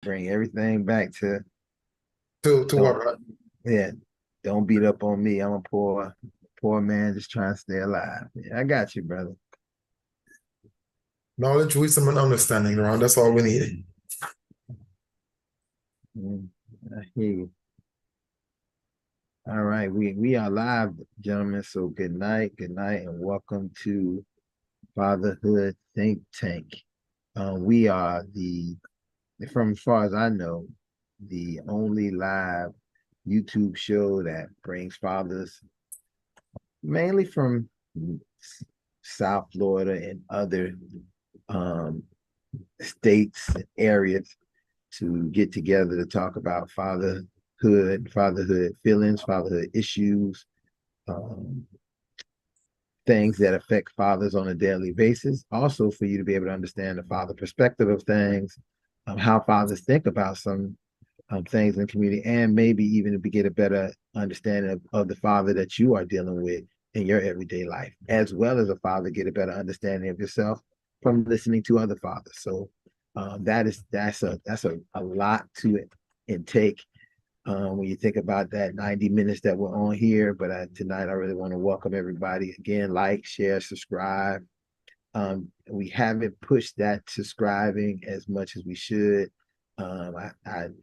Bring everything back to To what, don't right? yeah, don't beat up on me. I'm a poor man just trying to stay alive. Yeah, I got you, brother. Knowledge, wisdom, and understanding, around. That's all we need. Mm, I hear you. All right, we are live, gentlemen. So good night, and welcome to Fatherhood Think Tank. We are from as far as I know, the only live YouTube show that brings fathers mainly from South Florida and other um, states and areas to get together to talk about fatherhood feelings, fatherhood issues, um, things that affect fathers on a daily basis. Also, for you to be able to understand the father perspective of things, how fathers think about some things in the community, and maybe even to get a better understanding of the father that you are dealing with in your everyday life, as well as a father get a better understanding of yourself from listening to other fathers. So that's a lot to intake when you think about that 90 minutes that we're on here. But tonight, I really want to welcome everybody again. Like, share, subscribe. We haven't pushed that subscribing as much as we should. I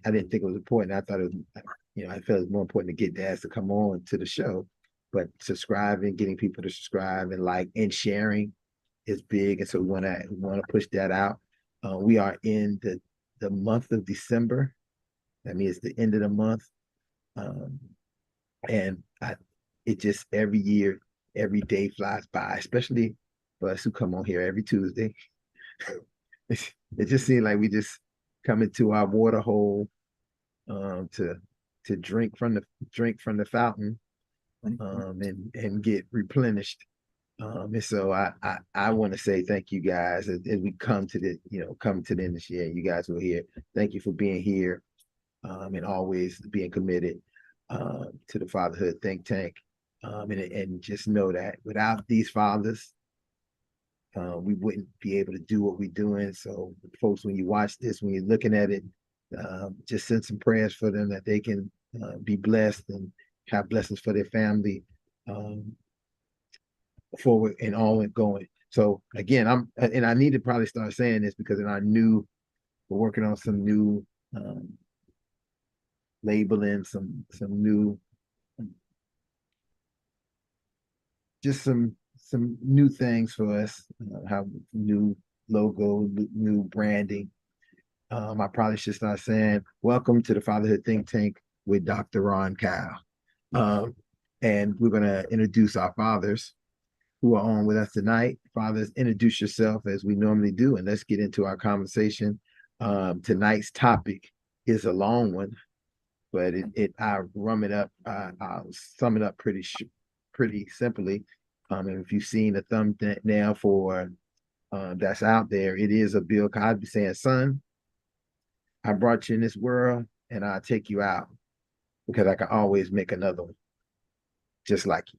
didn't think it was important. I thought it was, I felt it was more important to get dads to come on to the show. But subscribing, getting people to subscribe and like and sharing is big, and so we want to push that out. We are in the month of December. That means the end of the month, um, and it just every year, every day flies by, especially for us who come on here every Tuesday. It just seems like we just come into our water hole to drink from the fountain and get replenished. And so I want to say thank you guys as we come to the end of this year. You guys were here. Thank you for being here and always being committed to the Fatherhood Think Tank. And just know that without these fathers, we wouldn't be able to do what we're doing. So, folks, when you watch this, when you're looking at it, just send some prayers for them that they can be blessed and have blessings for their family um, forward and all going. So again, I need to probably start saying this because we're working on some new um, labeling, some new just some new things for us. Have new logo, new branding. I probably should start saying, "Welcome to the Fatherhood Think Tank with Dr. Ron Kyle," um, and we're going to introduce our fathers who are on with us tonight. Fathers, introduce yourself as we normally do, and let's get into our conversation. Tonight's topic is a long one, but I'll sum it up pretty simply. And if you've seen the thumbnail for that's out there, it is a Bill Cosby saying, "Son, I brought you in this world, and I'll take you out because I can always make another one just like you."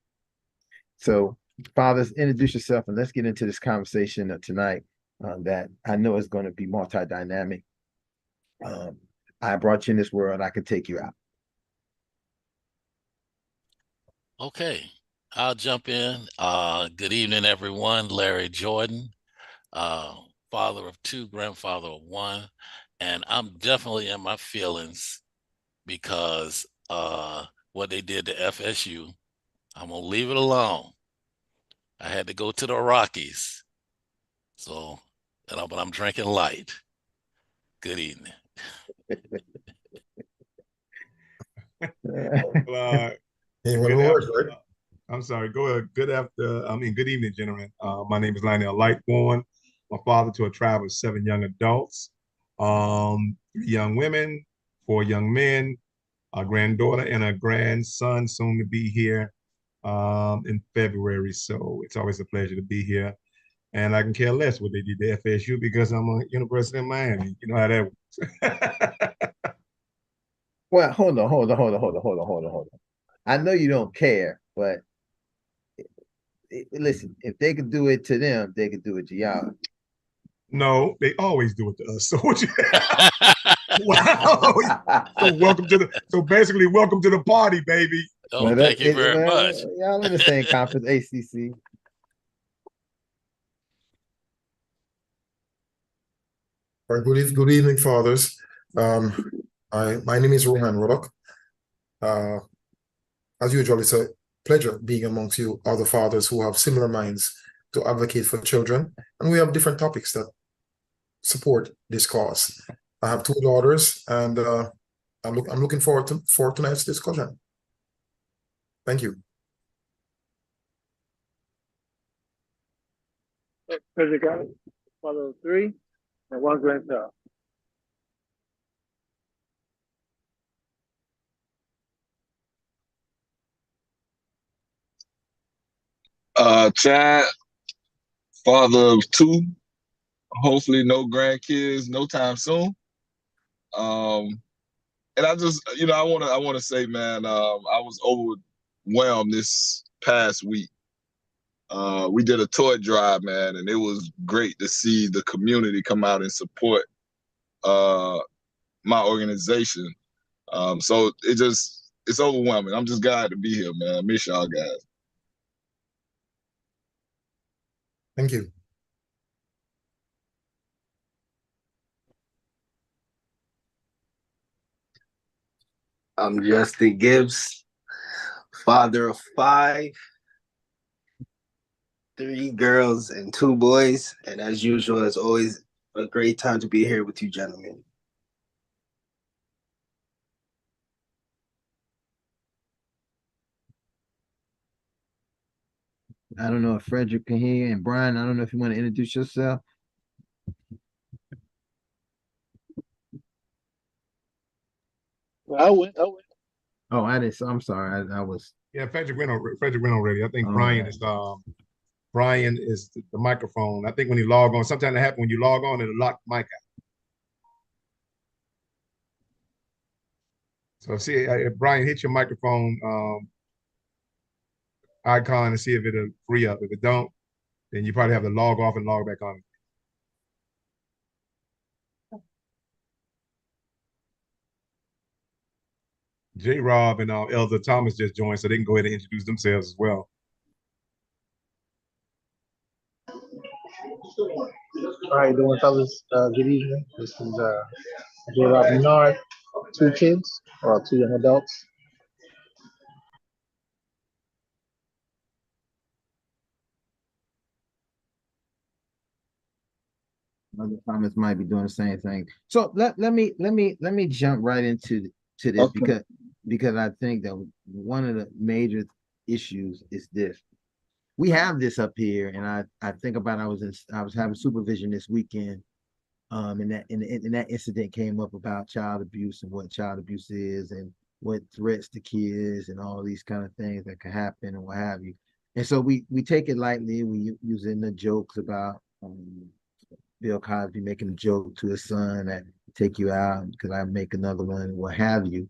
So, fathers, introduce yourself, and let's get into this conversation tonight that I know is going to be multi-dynamic. Um, I brought you in this world, I can take you out. Okay, I'll jump in. Good evening, everyone. Larry Jordan, uh, father of two, grandfather of one, and I'm definitely in my feelings because what they did to FSU, I'm gonna leave it alone. I had to go to the Rockies, so but I'm drinking light. Good evening. Well, Ain't one good worse, after. right? I'm sorry. Go ahead. Good after. I mean, good evening, gentlemen. My name is Lionel Lightborn. I'm father to a tribe of seven young adults, three young women, four young men, a granddaughter, and a grandson soon to be here in February. So it's always a pleasure to be here. And I can care less what they did to FSU because I'm a University of Miami. You know how that works. Well, hold on. I know you don't care, but listen, if they could do it to them, they could do it to y'all. No, they always do it to us. So what you Wow. So basically welcome to the party, baby. Oh, Well, thank you very much. Y'all in the same conference, ACC. All right, good evening, fathers. My name is Rohan Rodok. As usual, it's a pleasure being amongst you, other fathers who have similar minds to advocate for children. And we have different topics that support this cause. I have two daughters, and I'm looking forward for tonight's discussion. Thank you. Frederick Allen, father of three, and one grandchild. Chad, father of two, hopefully no grandkids, no time soon. And I just, I want to say, man, I was overwhelmed this past week. We did a toy drive, man, and it was great to see the community come out and support my organization. So it's overwhelming. I'm just glad to be here, man. I miss y'all guys. Thank you. I'm Justin Gibbs, father of five, 3 girls and 2 boys. And as usual, it's always a great time to be here with you gentlemen. I don't know if Frederick can hear, and Brian, I don't know if you want to introduce yourself. I went. Oh, I didn't. I'm sorry. I was. Yeah, Frederick went already. I think Brian is the microphone. I think when you log on, sometimes it happens when you log on, it'll lock the mic out. So see, if Brian, hit your microphone icon and see if it'll free up. If it don't, then you probably have to log off and log back on. J. Rob and Elder Thomas just joined, so they can go ahead and introduce themselves as well. All right, doing fellas. Good evening. This is J. Rob Bernard, 2 kids, or 2 young adults. Other comments might be doing the same thing. So let me jump right into this, Okay. because I think that one of the major issues is this. We have this up here, and I think about I was having supervision this weekend, and that incident came up about child abuse and what child abuse is and what threats to kids and all these kind of things that can happen and what have you. And so we take it lightly. We using the jokes about Bill Cosby making a joke to his son that take you out because I make another one, what have you.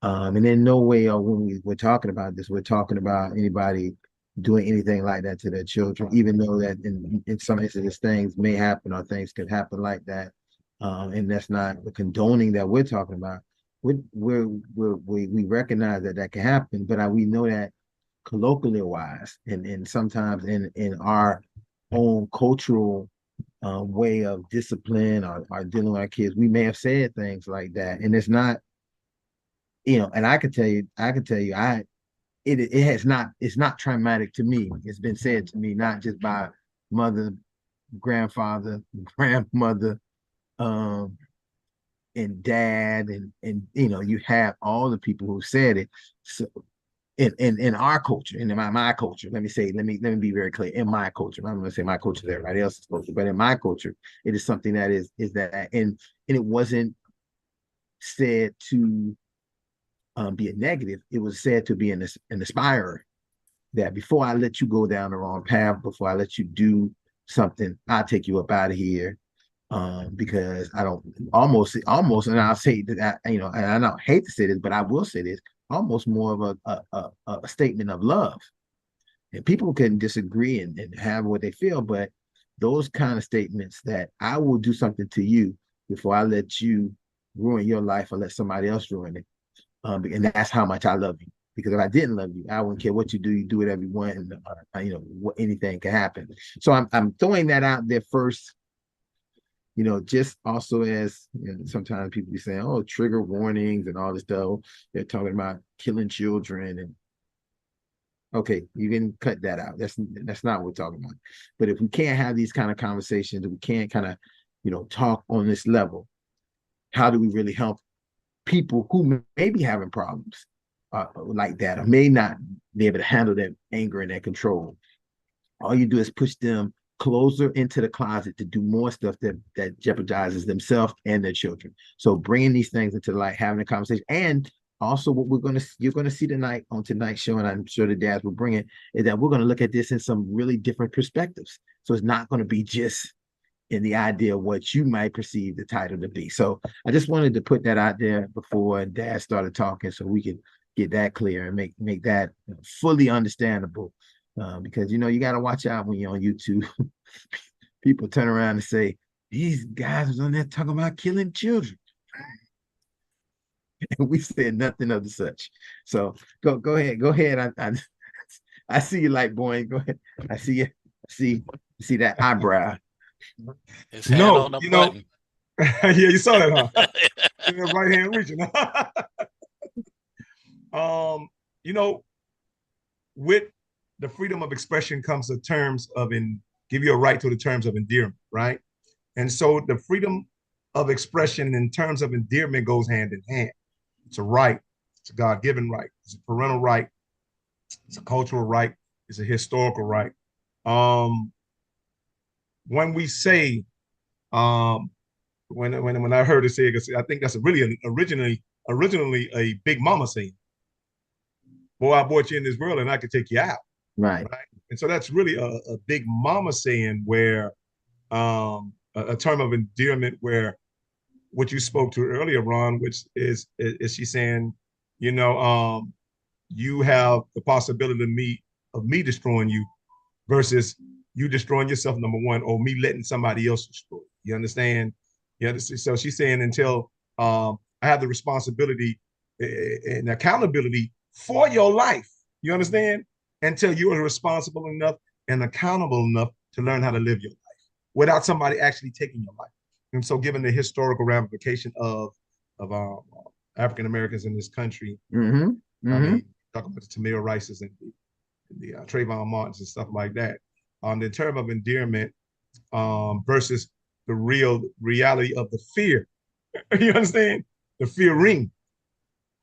And in no way or when we're talking about this, we're talking about anybody doing anything like that to their children, even though that in some instances things may happen or things could happen like that. And that's not the condoning that we're talking about. We recognize that can happen, but we know that colloquially wise and sometimes in our own cultural way of discipline or dealing with our kids, we may have said things like that, and it's not, and I can tell you, it's not traumatic to me. It's been said to me, not just by mother, grandfather, grandmother, and dad, and you have all the people who said it. So in our culture, in my culture, let me be very clear. In my culture, I'm going to say my culture is everybody else's culture, but in my culture, it is something that is that, and it wasn't said to be a negative. It was said to be an aspirer, that before I let you go down the wrong path, before I let you do something, I'll take you up out of here. Because I don't almost, and I'll say that, and I don't hate to say this, but I will say this, almost more of a statement of love. And people can disagree and have what they feel, but those kind of statements that I will do something to you before I let you ruin your life or let somebody else ruin it. And that's how much I love you. Because if I didn't love you, I wouldn't care what you do. You do whatever you want, and anything can happen. So I'm throwing that out there first. Just also as sometimes people be saying, "Oh, trigger warnings and all this stuff." They're talking about killing children, and okay, you can cut that out. That's not what we're talking about. But if we can't have these kind of conversations, we can't kind of talk on this level, how do we really help people who may be having problems like that, or may not be able to handle their anger and their control? All you do is push them closer into the closet to do more stuff that jeopardizes themselves and their children. So bringing these things into the light, having a conversation, and also what you're gonna see tonight on tonight's show, and I'm sure the dads will bring it, is that we're gonna look at this in some really different perspectives. So it's not gonna be just in the idea of what you might perceive the title to be. So I just wanted to put that out there before Dad started talking, so we could get that clear and make that fully understandable. Because you got to watch out when you're on YouTube. People turn around and say, "These guys was on there talking about killing children," and we said nothing of the such. So go ahead. I see you, like, boy. Go ahead. I see you. See that eyebrow. His hand on the button. Yeah, you saw that, huh? Right hand reaching. With the freedom of expression comes the terms of give you a right to the terms of endearment, right? And so the freedom of expression in terms of endearment goes hand in hand. It's a right. It's a God-given right. It's a parental right. It's a cultural right. It's a historical right. When we say, when I heard it say, I think that's really originally a Big Mama saying, "Boy, I brought you in this world and I could take you out." Right. And so that's really a Big Mama saying, where a term of endearment, where what you spoke to earlier, Ron, which is she saying, you have the possibility of me destroying you versus you destroying yourself, number one, or me letting somebody else destroy you. You understand? So she's saying, until I have the responsibility and accountability for your life, you understand? Until you are responsible enough and accountable enough to learn how to live your life without somebody actually taking your life. And so, given the historical ramification of African Americans in this country, I mean, talk about the Tamir Rices and the Trayvon Martins and stuff like that. The term of endearment versus the reality of the fear. You understand? The fear ring.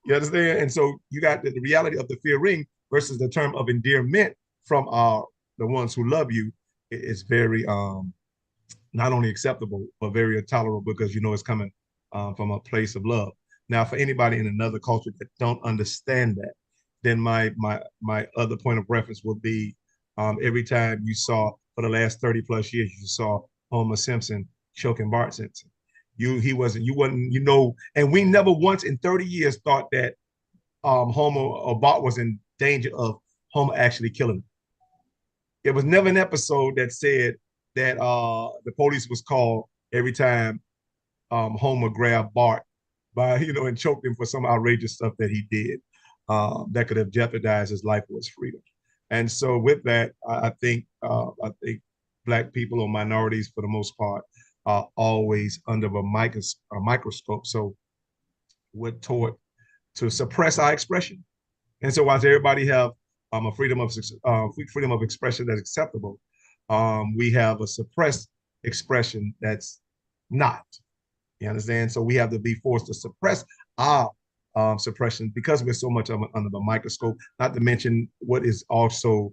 You understand? And so you got the reality of the fear ring versus the term of endearment from the ones who love you is very not only acceptable but very intolerable, because it's coming from a place of love. Now, for anybody in another culture that don't understand that, then my other point of reference will be every time you saw, for the last 30 plus years, you saw Homer Simpson choking Bart Simpson. You wasn't, and we never once in 30 years thought that Homer or Bart was in danger of Homer actually killing him. There was never an episode that said that the police was called every time Homer grabbed Bart by, and choked him for some outrageous stuff that he did that could have jeopardized his life or his freedom. And so with that, I think Black people or minorities, for the most part, are always under a microscope. So we're taught to suppress our expression. And so whilst everybody have a freedom of expression that's acceptable, we have a suppressed expression that's not. You understand? So we have to be forced to suppress our suppression because we're so much under the microscope, not to mention what is also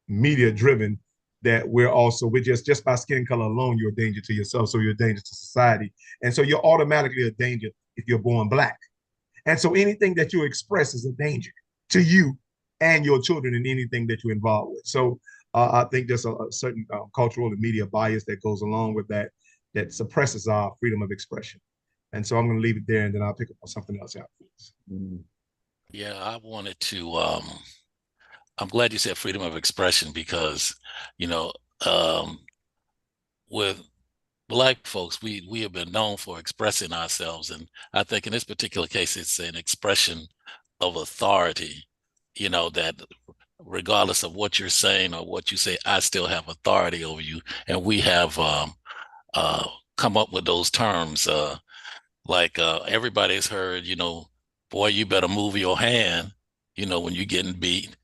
media driven, that we're just by skin color alone, you're a danger to yourself, so you're a danger to society. And so you're automatically a danger if you're born Black. And so anything that you express is a danger to you and your children in anything that you're involved with. So I think there's a certain cultural and media bias that goes along with that suppresses our freedom of expression. And so I'm going to leave it there, and then I'll pick up on something else afterwards. Yeah, I wanted to, I'm glad you said freedom of expression, because, with Black folks, we have been known for expressing ourselves, and I think in this particular case, it's an expression of authority. You know, that regardless of what you're saying or what you say, I still have authority over you, and we have uh, come up with those terms. Everybody's heard, boy, you better move your hand. When you're getting beat,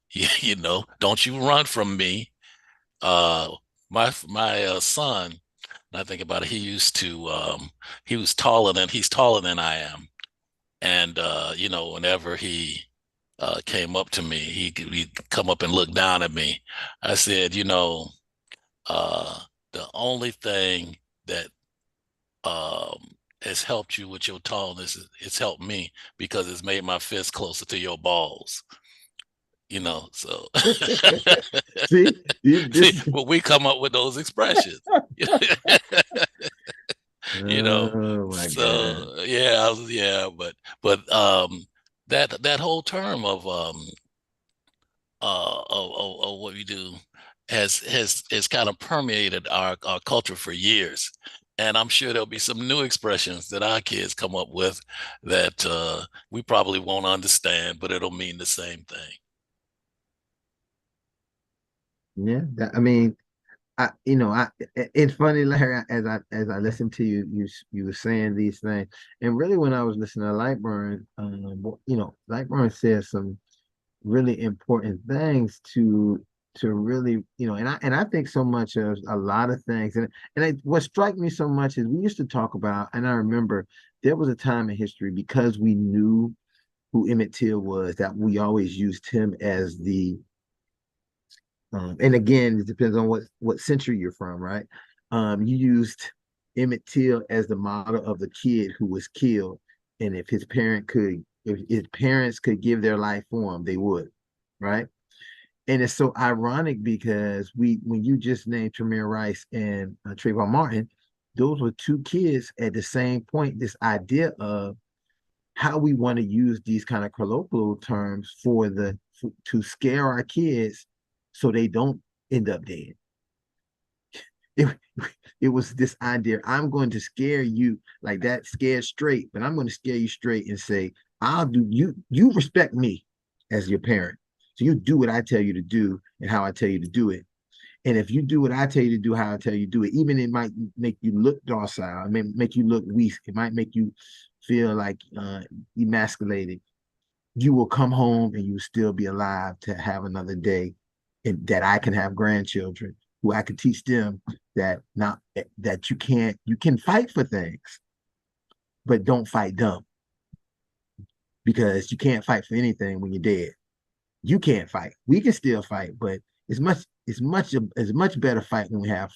don't you run from me. My son, and I think about it, he's taller than I am. And, whenever he came up to me, he'd come up and look down at me. I said, uh, the only thing that has helped you with your tallness, it's helped me because it's made my fist closer to your balls. So See, see, but we come up with those expressions. Oh my God. So yeah, but that whole term of what we do has kind of permeated our culture for years. And I'm sure there'll be some new expressions that our kids come up with that we probably won't understand, but it'll mean the same thing. Yeah, I mean, it's funny, Larry, as I listen to you, you were saying these things, and really when I was listening to Lightburn, Lightburn says some really important things to really, and I think so much of a lot of things, and what struck me so much is we used to talk about, and I remember there was a time in history because we knew who Emmett Till was that we always used him as the and again, it depends on what century you're from, right? You used Emmett Till as the model of the kid who was killed, and if his parents could give their life for him, they would, right? And it's so ironic because when you just named Tremere Rice and Trayvon Martin, those were two kids at the same point. This idea of how we want to use these kind of colloquial terms to scare our kids so they don't end up dead. It, it was this idea, I'm going to scare you like that, scared straight, but I'm going to scare you straight and say, I'll do you respect me as your parent. So you do what I tell you to do and how I tell you to do it. And if you do what I tell you to do, how I tell you to do it, even it might make you look docile, it may make you look weak, it might make you feel like emasculated. You will come home and you will still be alive to have another day, and that I can have grandchildren who I can teach them that not that you can fight for things, but don't fight dumb because you can't fight for anything when you're dead. You can't fight. We can still fight, but it's much better fight when we have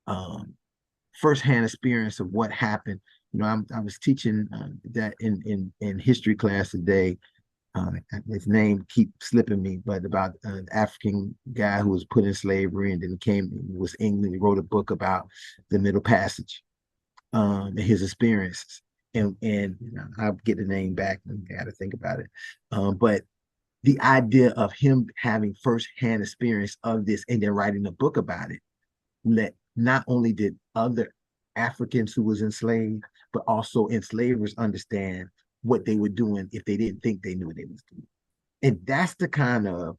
um, firsthand experience of what happened. I was teaching that in history class today. His name keep slipping me, but about an African guy who was put in slavery and then was England. He wrote a book about the Middle Passage, and his experiences. And I'll get the name back. I got to think about it. But the idea of him having firsthand experience of this and then writing a book about it, let not only did other Africans who was enslaved, but also enslavers understand what they were doing if they didn't think they knew what they was doing. And that's the kind of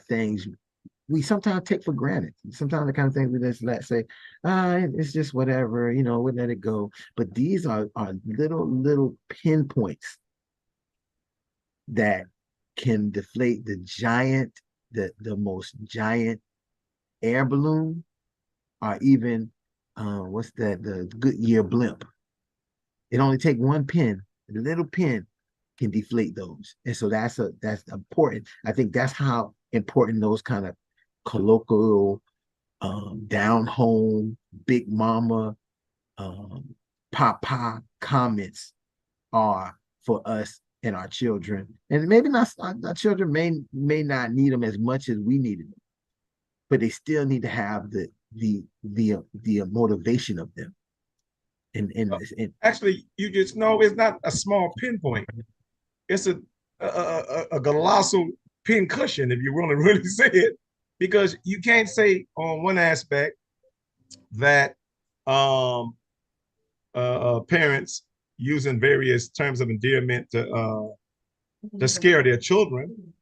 things we sometimes take for granted. Sometimes the kind of things we just say, it's just whatever, we let it go. But these are little pinpoints that can deflate the most giant air balloon, or even what's that, the Goodyear blimp. It only take one pin, a little pin can deflate those. And so that's important. I think that's how important those kind of colloquial, down home, big mama, papa comments are for us and our children. And maybe not our children may not need them as much as we needed them, but they still need to have the motivation of them. And Actually, you just know it's not a small pinpoint. It's a colossal pin cushion, if you want to really say it, because you can't say on one aspect that parents using various terms of endearment to scare their children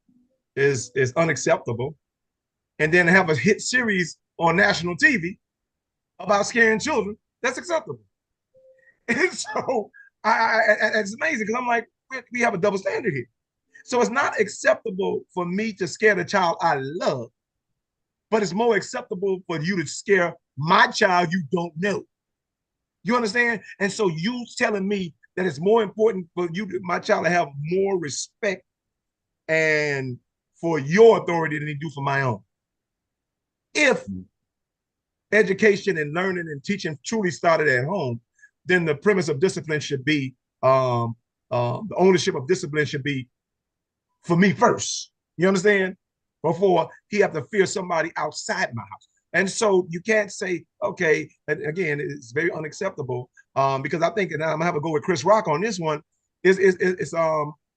is unacceptable. And then have a hit series on national TV about scaring children, that's acceptable. And so it's amazing because I'm like, we have a double standard here. So it's not acceptable for me to scare the child I love, but it's more acceptable for you to scare my child you don't know. You understand? And so you telling me that it's more important for you, my child, to have more respect and for your authority than they do for my own. If education and learning and teaching truly started at home, then the premise of discipline should be, the ownership of discipline should be for me first. You understand? Before he have to fear somebody outside my house. And so you can't say, okay, and again, it's very unacceptable, because I think, and I'm gonna have to go with Chris Rock on this one, is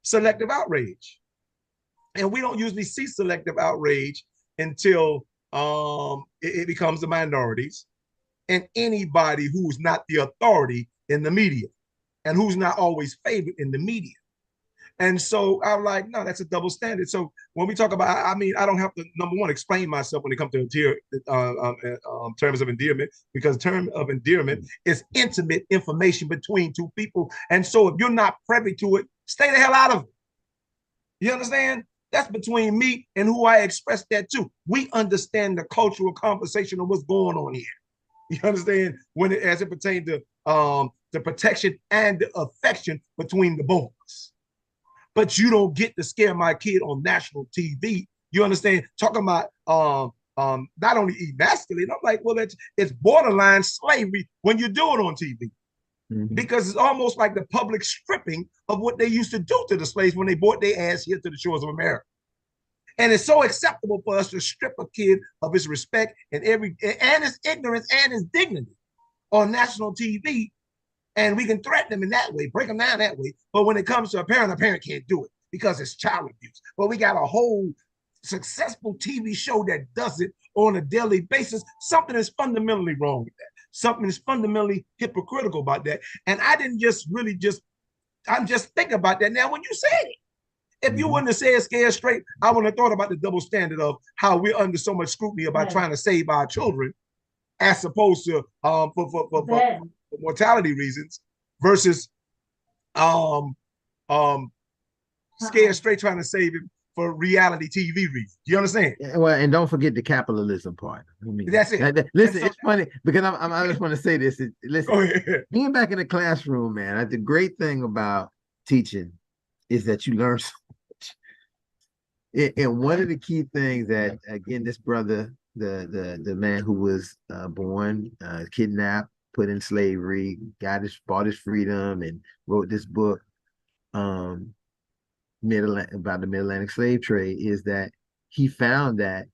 selective outrage. And we don't usually see selective outrage until it becomes the minorities and anybody who's not the authority in the media and who's not always favored in the media. And so I'm like, no, that's a double standard. So when we talk about, I mean, I don't have to, number one, explain myself when it comes to terms of endearment, because term of endearment is intimate information between two people. And so if you're not privy to it, stay the hell out of it. You understand? That's between me and who I express that to. We understand the cultural conversation of what's going on here. You understand? When it, as it pertains to the protection and the affection between the both of us. But you don't get to scare my kid on national TV. You understand? Talking about not only emasculate. I'm like, well, it's borderline slavery when you do it on TV. Mm-hmm. Because it's almost like the public stripping of what they used to do to the slaves when they brought their ass here to the shores of America. And it's so acceptable for us to strip a kid of his respect and his ignorance and his dignity on national TV. And we can threaten them in that way, break them down that way. But when it comes to a parent can't do it because it's child abuse. But we got a whole successful TV show that does it on a daily basis. Something is fundamentally wrong with that. Something is fundamentally hypocritical about that. And I didn't just really I'm just thinking about that now when you said it. If you wouldn't have said scared straight, I wouldn't have thought about the double standard of how we're under so much scrutiny about trying to save our children, as opposed to for mortality reasons versus scared straight trying to save him for reality TV reasons. Do you understand? Well, and don't forget the capitalism part. I mean, that's it. Listen, it's funny because I just want to say this. Listen, being back in the classroom, man, the great thing about teaching is that you learn so much. And one of the key things that, again, this brother, the man who was born, kidnapped, put in slavery, bought his freedom, and wrote this book about the Mid-Atlantic slave trade, is that he found that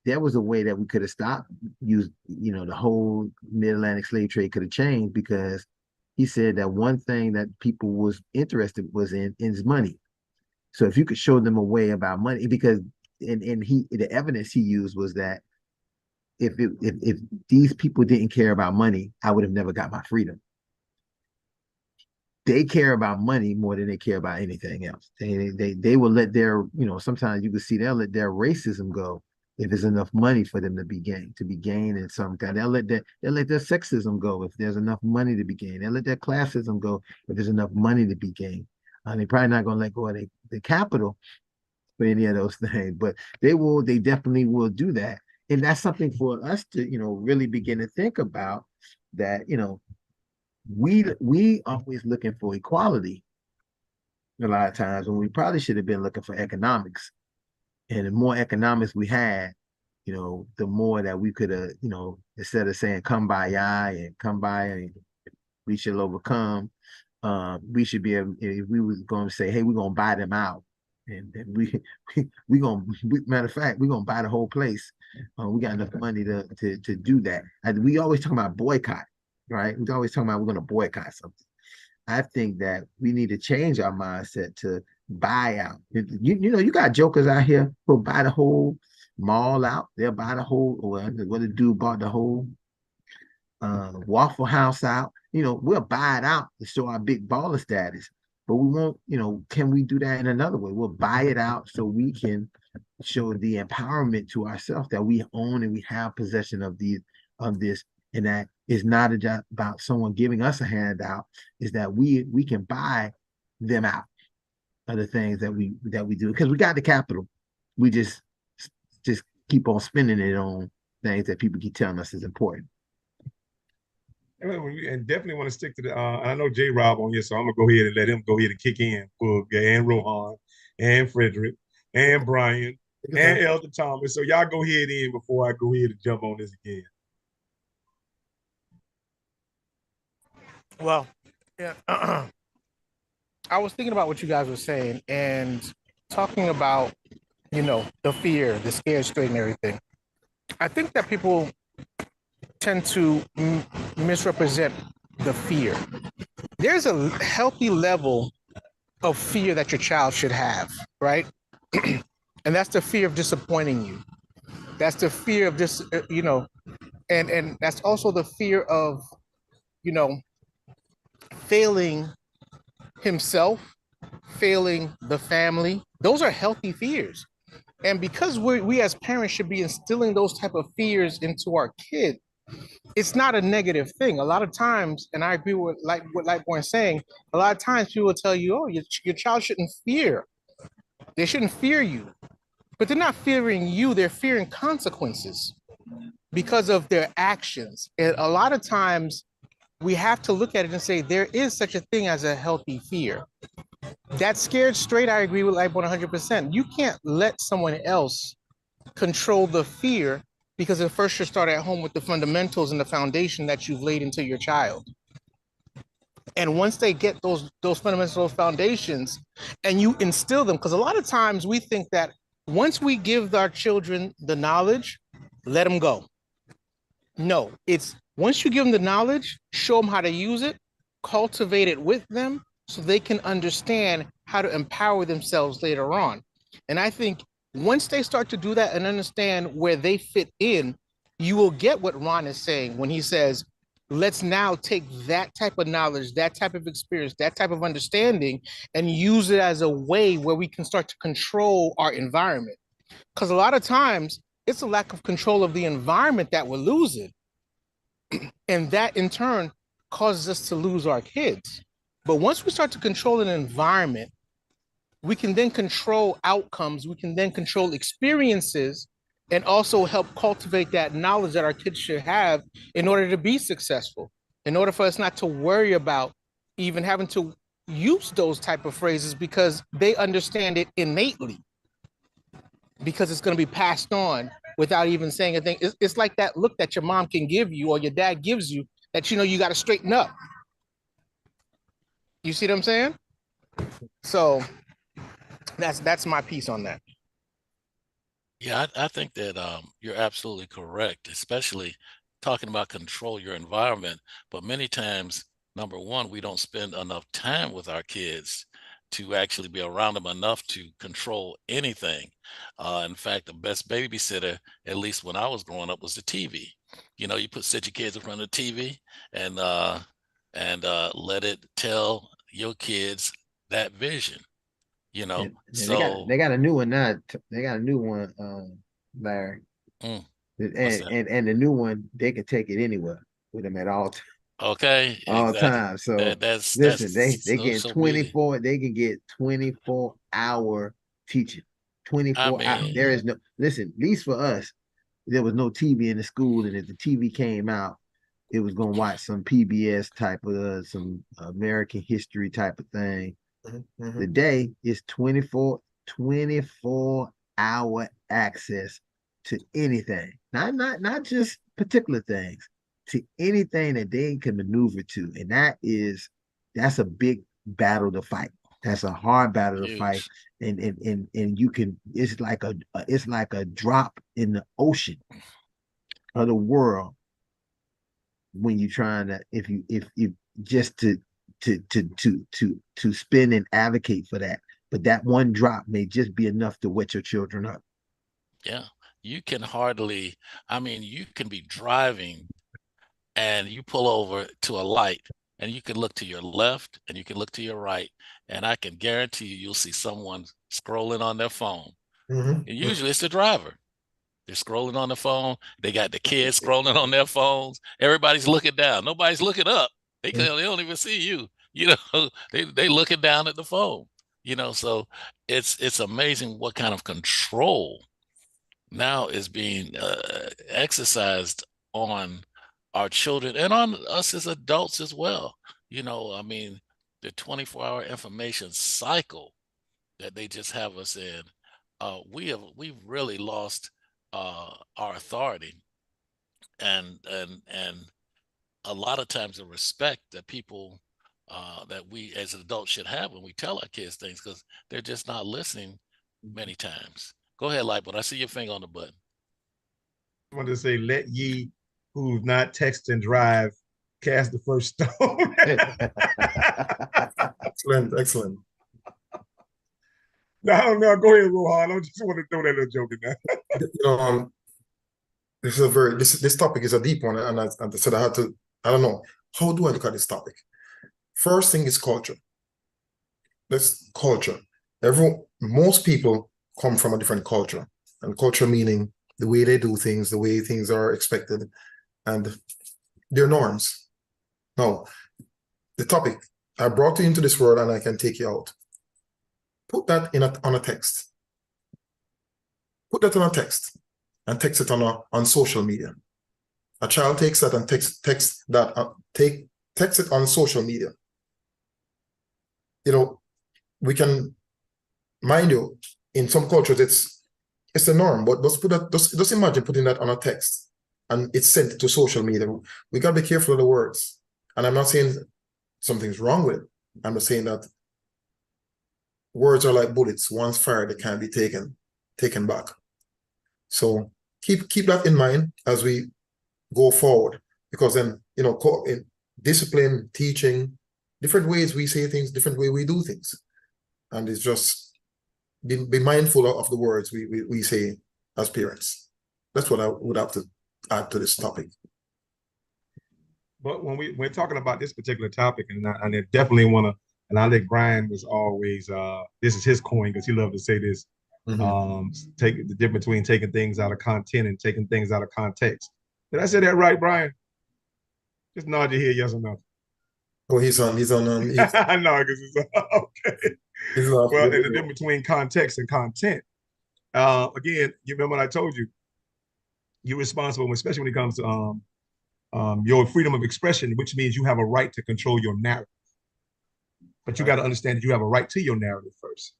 there was a way that we could have stopped the whole Mid-Atlantic slave trade could have changed, because he said that one thing that people was interested in is money. So if you could show them a way about money, because the evidence he used was that if these people didn't care about money, I would have never got my freedom. They care about money more than they care about anything else. They will let their, sometimes you can see they'll let their racism go if there's enough money for them to be gained in some kind. They'll let their sexism go if there's enough money to be gained. They'll let their classism go if there's enough money to be gained. They're probably not going to let go of the capital for any of those things, but they definitely will do that. And that's something for us to, really begin to think about, that, we always looking for equality a lot of times when we probably should have been looking for economics. And the more economics we had, the more that we could have, instead of saying come by and we shall overcome, we should be able, if we was going to say, hey, we're going to buy them out. And matter of fact, we're going to buy the whole place. We got enough money to do that. And we always talk about boycott, right? We always talk about we're going to boycott something. I think that we need to change our mindset to buy out. You got jokers out here who buy the whole mall out. They'll buy the whole, or what the dude bought the whole Waffle House out. We'll buy it out to show our big baller status, but we won't. Can we do that in another way? We'll buy it out so we can show the empowerment to ourselves that we own and we have possession of this, and that is not about someone giving us a handout. Is that we can buy them out of the things that we do because we got the capital. We just keep on spending it on things that people keep telling us is important. And definitely want to stick to the. I know J Rob on here, so I'm gonna go ahead and let him go ahead and kick in for and Rohan and Frederick and Brian and Elder Thomas. So y'all go ahead in before I go ahead and jump on this again. Well, yeah, I was thinking about what you guys were saying and talking about, the fear, the scared straight and everything. I think that people tend to misrepresent the fear. There's a healthy level of fear that your child should have, right? And that's the fear of disappointing you. That's the fear of this, and that's also the fear of, failing himself, failing the family. Those are healthy fears. And because we as parents should be instilling those type of fears into our kid, it's not a negative thing. A lot of times, and I agree with what Lightborn is saying, a lot of times people will tell you, oh, your child shouldn't fear. They shouldn't fear you. But they're not fearing you, they're fearing consequences because of their actions. And a lot of times we have to look at it and say there is such a thing as a healthy fear. That scared straight, I agree with Lightborn 100%. You can't let someone else control the fear because it first should start at home with the fundamentals and the foundation that you've laid into your child. And once they get those fundamentals, those foundations, and you instill them, because a lot of times we think that once we give our children the knowledge, let them go. No, it's once you give them the knowledge, show them how to use it, cultivate it with them so they can understand how to empower themselves later on. And I think once they start to do that and understand where they fit in, you will get what Ron is saying when he says, let's now take that type of knowledge, that type of experience, that type of understanding, and use it as a way where we can start to control our environment. Because a lot of times it's a lack of control of the environment that we're losing. And that in turn causes us to lose our kids. But once we start to control an environment, we can then control outcomes, we can then control experiences, and also help cultivate that knowledge that our kids should have in order to be successful, in order for us not to worry about even having to use those type of phrases because they understand it innately, because it's going to be passed on without even saying a thing. It's like that look that your mom can give you or your dad gives you that, you got to straighten up. You see what I'm saying? So that's my piece on that. Yeah, I think that you're absolutely correct, especially talking about control your environment. But many times, number one, we don't spend enough time with our kids to actually be around them enough to control anything. In fact, the best babysitter, at least when I was growing up, was the TV. You sit your kids in front of the TV and let it tell your kids that vision. And So they got a new one now. They got a new one, Larry. what's that? And the new one, they can take it anywhere with them at all Okay, all exactly. times. So That's listen, they get social media. 24. They can get 24-hour teaching. I 24 hours. There mean, is no listen. At least for us, there was no TV in the school, and if the TV came out, it was gonna watch some PBS type of some American history type of thing. The day is 24-hour access to anything. Not just particular things, to anything that they can maneuver to. And that's a big battle to fight. That's a hard battle to fight. huge. And you can it's like a drop in the ocean of the world when you're trying to if just to spin and advocate for that. But that one drop may just be enough to wet your children up. Yeah, you can hardly, I mean, you can be driving and you pull over to a light, and you can look to your left and you can look to your right, and I can guarantee you'll see someone scrolling on their phone. Mm-hmm. And usually it's the driver. They're scrolling on the phone. They got the kids scrolling on their phones. Everybody's looking down. Nobody's looking up. They don't even see you. You know, they looking down at the phone. You know, so it's amazing what kind of control now is being exercised on our children and on us as adults as well. You know, I mean, the 24-hour information cycle that they just have us in, we've really lost our authority and a lot of times the respect that people that we as adults should have when we tell our kids things, because they're just not listening many times. Go ahead, Lightbot. I see your finger on the button. I wanted to say, let ye who've not text and drive cast the first stone. Excellent, excellent. No, no, go ahead, Rohan. I just want to throw that little joke in there. You know, this is a very this topic is a deep one, and I said I had to. I don't know, how do I look at this topic? First thing is culture. That's culture. Most people come from a different culture, and culture meaning the way they do things, the way things are expected, and their norms. Now, the topic, I brought you into this world and I can take you out. Put that on a text. Put that on a text and text it on social media. A child takes that and text it on social media. You know, we can, mind you, in some cultures it's the norm, but just imagine putting that on a text and it's sent to social media. We gotta be careful of the words. And I'm not saying something's wrong with it. I'm just saying that words are like bullets. Once fired, they can't be taken back. So keep that in mind as we go forward, because then, you know, in discipline, teaching, different ways we say things, different way we do things. And it's just be mindful of the words we say as parents. That's what I would have to add to this topic. But when we're talking about this particular topic, and I definitely want to, and I think Brian was always, this is his coin because he loved to say this, take the difference between taking things out of content and taking things out of context. Did I say that right, Brian? Just nod your head, yes or no. Oh, he's on. I know, because it's okay. Well, and the difference between context and content. Again, you remember what I told you? You're responsible, especially when it comes to your freedom of expression, which means you have a right to control your narrative. But you got to understand that you have a right to your narrative first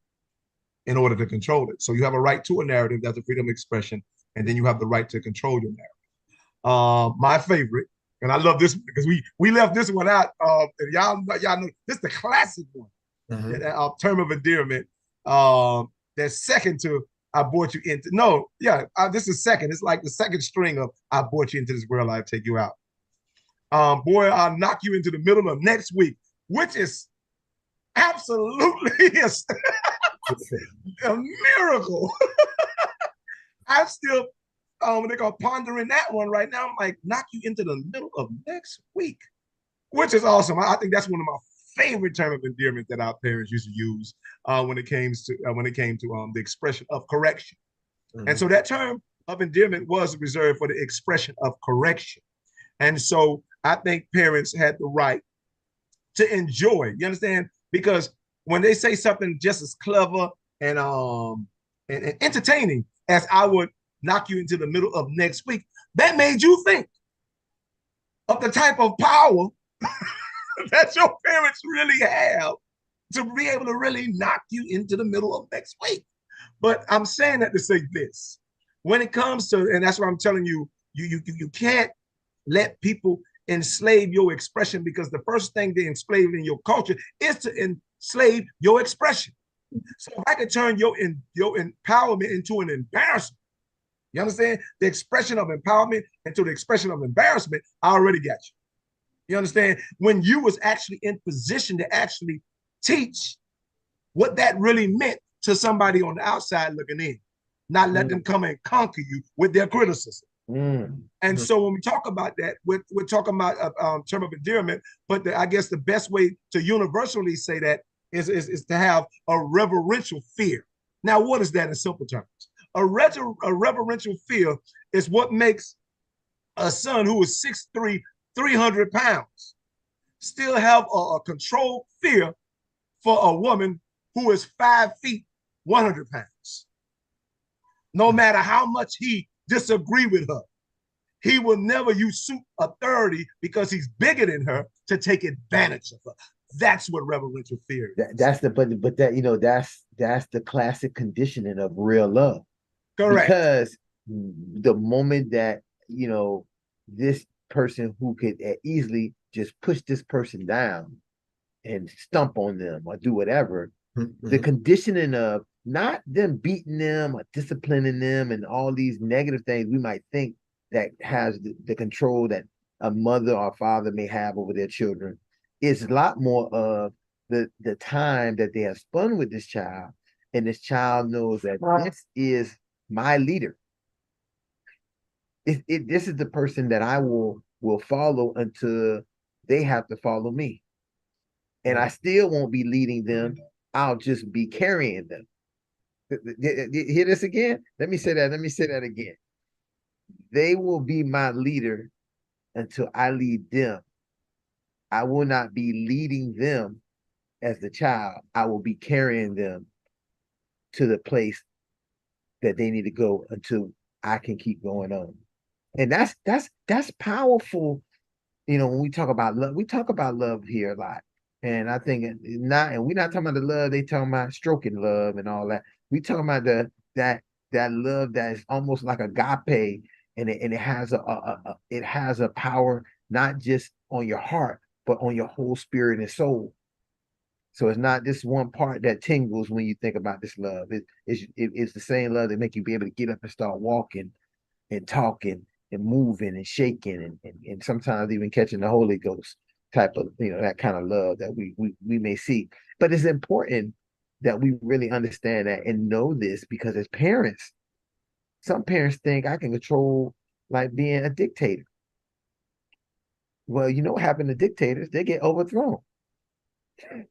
in order to control it. So you have a right to a narrative, that's a freedom of expression, and then you have the right to control your narrative. My favorite, and I love this because we left this one out. And y'all know this is the classic one. Term of endearment. That's second to I brought you into. No, yeah, this is second. It's like the second string of I brought you into this world. I'll take you out. Boy, I'll knock you into the middle of next week, which is absolutely a miracle. I'm still when they go pondering that one right now. I'm like, knock you into the middle of next week, which is awesome. I think that's one of my favorite term of endearment that our parents used to use when it came to the expression of correction. And so that term of endearment was reserved for the expression of correction. And so I think parents had the right to enjoy, you understand? Because when they say something just as clever and entertaining as I would knock you into the middle of next week, that made you think of the type of power that your parents really have to be able to really knock you into the middle of next week. But I'm saying that to say this. When it comes to, and that's what I'm telling you, you can't let people enslave your expression, because the first thing they enslave in your culture is to enslave your expression. So if I could turn your empowerment into an embarrassment, you understand? The expression of empowerment into the expression of embarrassment, I already got you. You understand? When you was actually in position to actually teach what that really meant to somebody on the outside looking in, not let them come and conquer you with their criticism. And so when we talk about that, we're talking about a term of endearment, but I guess the best way to universally say that is to have a reverential fear. Now, what is that in simple terms? A reverential fear is what makes a son who is 6'3", 300 pounds, still have a controlled fear for a woman who is 5 feet, 100 pounds. No matter how much he disagree with her, he will never usurp authority because he's bigger than her to take advantage of her. That's what reverential fear is. That's the but that that's the classic conditioning of real love. Correct. Because the moment that this person who could easily just push this person down and stump on them or do whatever, the conditioning of not them beating them or disciplining them and all these negative things we might think that has the control that a mother or father may have over their children is a lot more of the time that they have spent with this child, and this child knows that this is my leader. This is the person that I will follow until they have to follow me, and I still won't be leading them. I'll just be carrying them. Hear this again? Let me say that again. They will be my leader until I lead them. I will not be leading them as the child. I will be carrying them to the place that they need to go until I can keep going on. And that's powerful. When we talk about love here a lot. And I think we're not talking about the love they talking about stroking love and all that. We talking about that love that is almost like agape, and it has a power not just on your heart, but on your whole spirit and soul. So it's not this one part that tingles when you think about this love. It's the same love that make you be able to get up and start walking and talking and moving and shaking and sometimes even catching the Holy Ghost type of, that kind of love that we may see. But it's important that we really understand that and know this, because as parents, some parents think I can control like being a dictator. Well, you know what happened to dictators? They get overthrown. And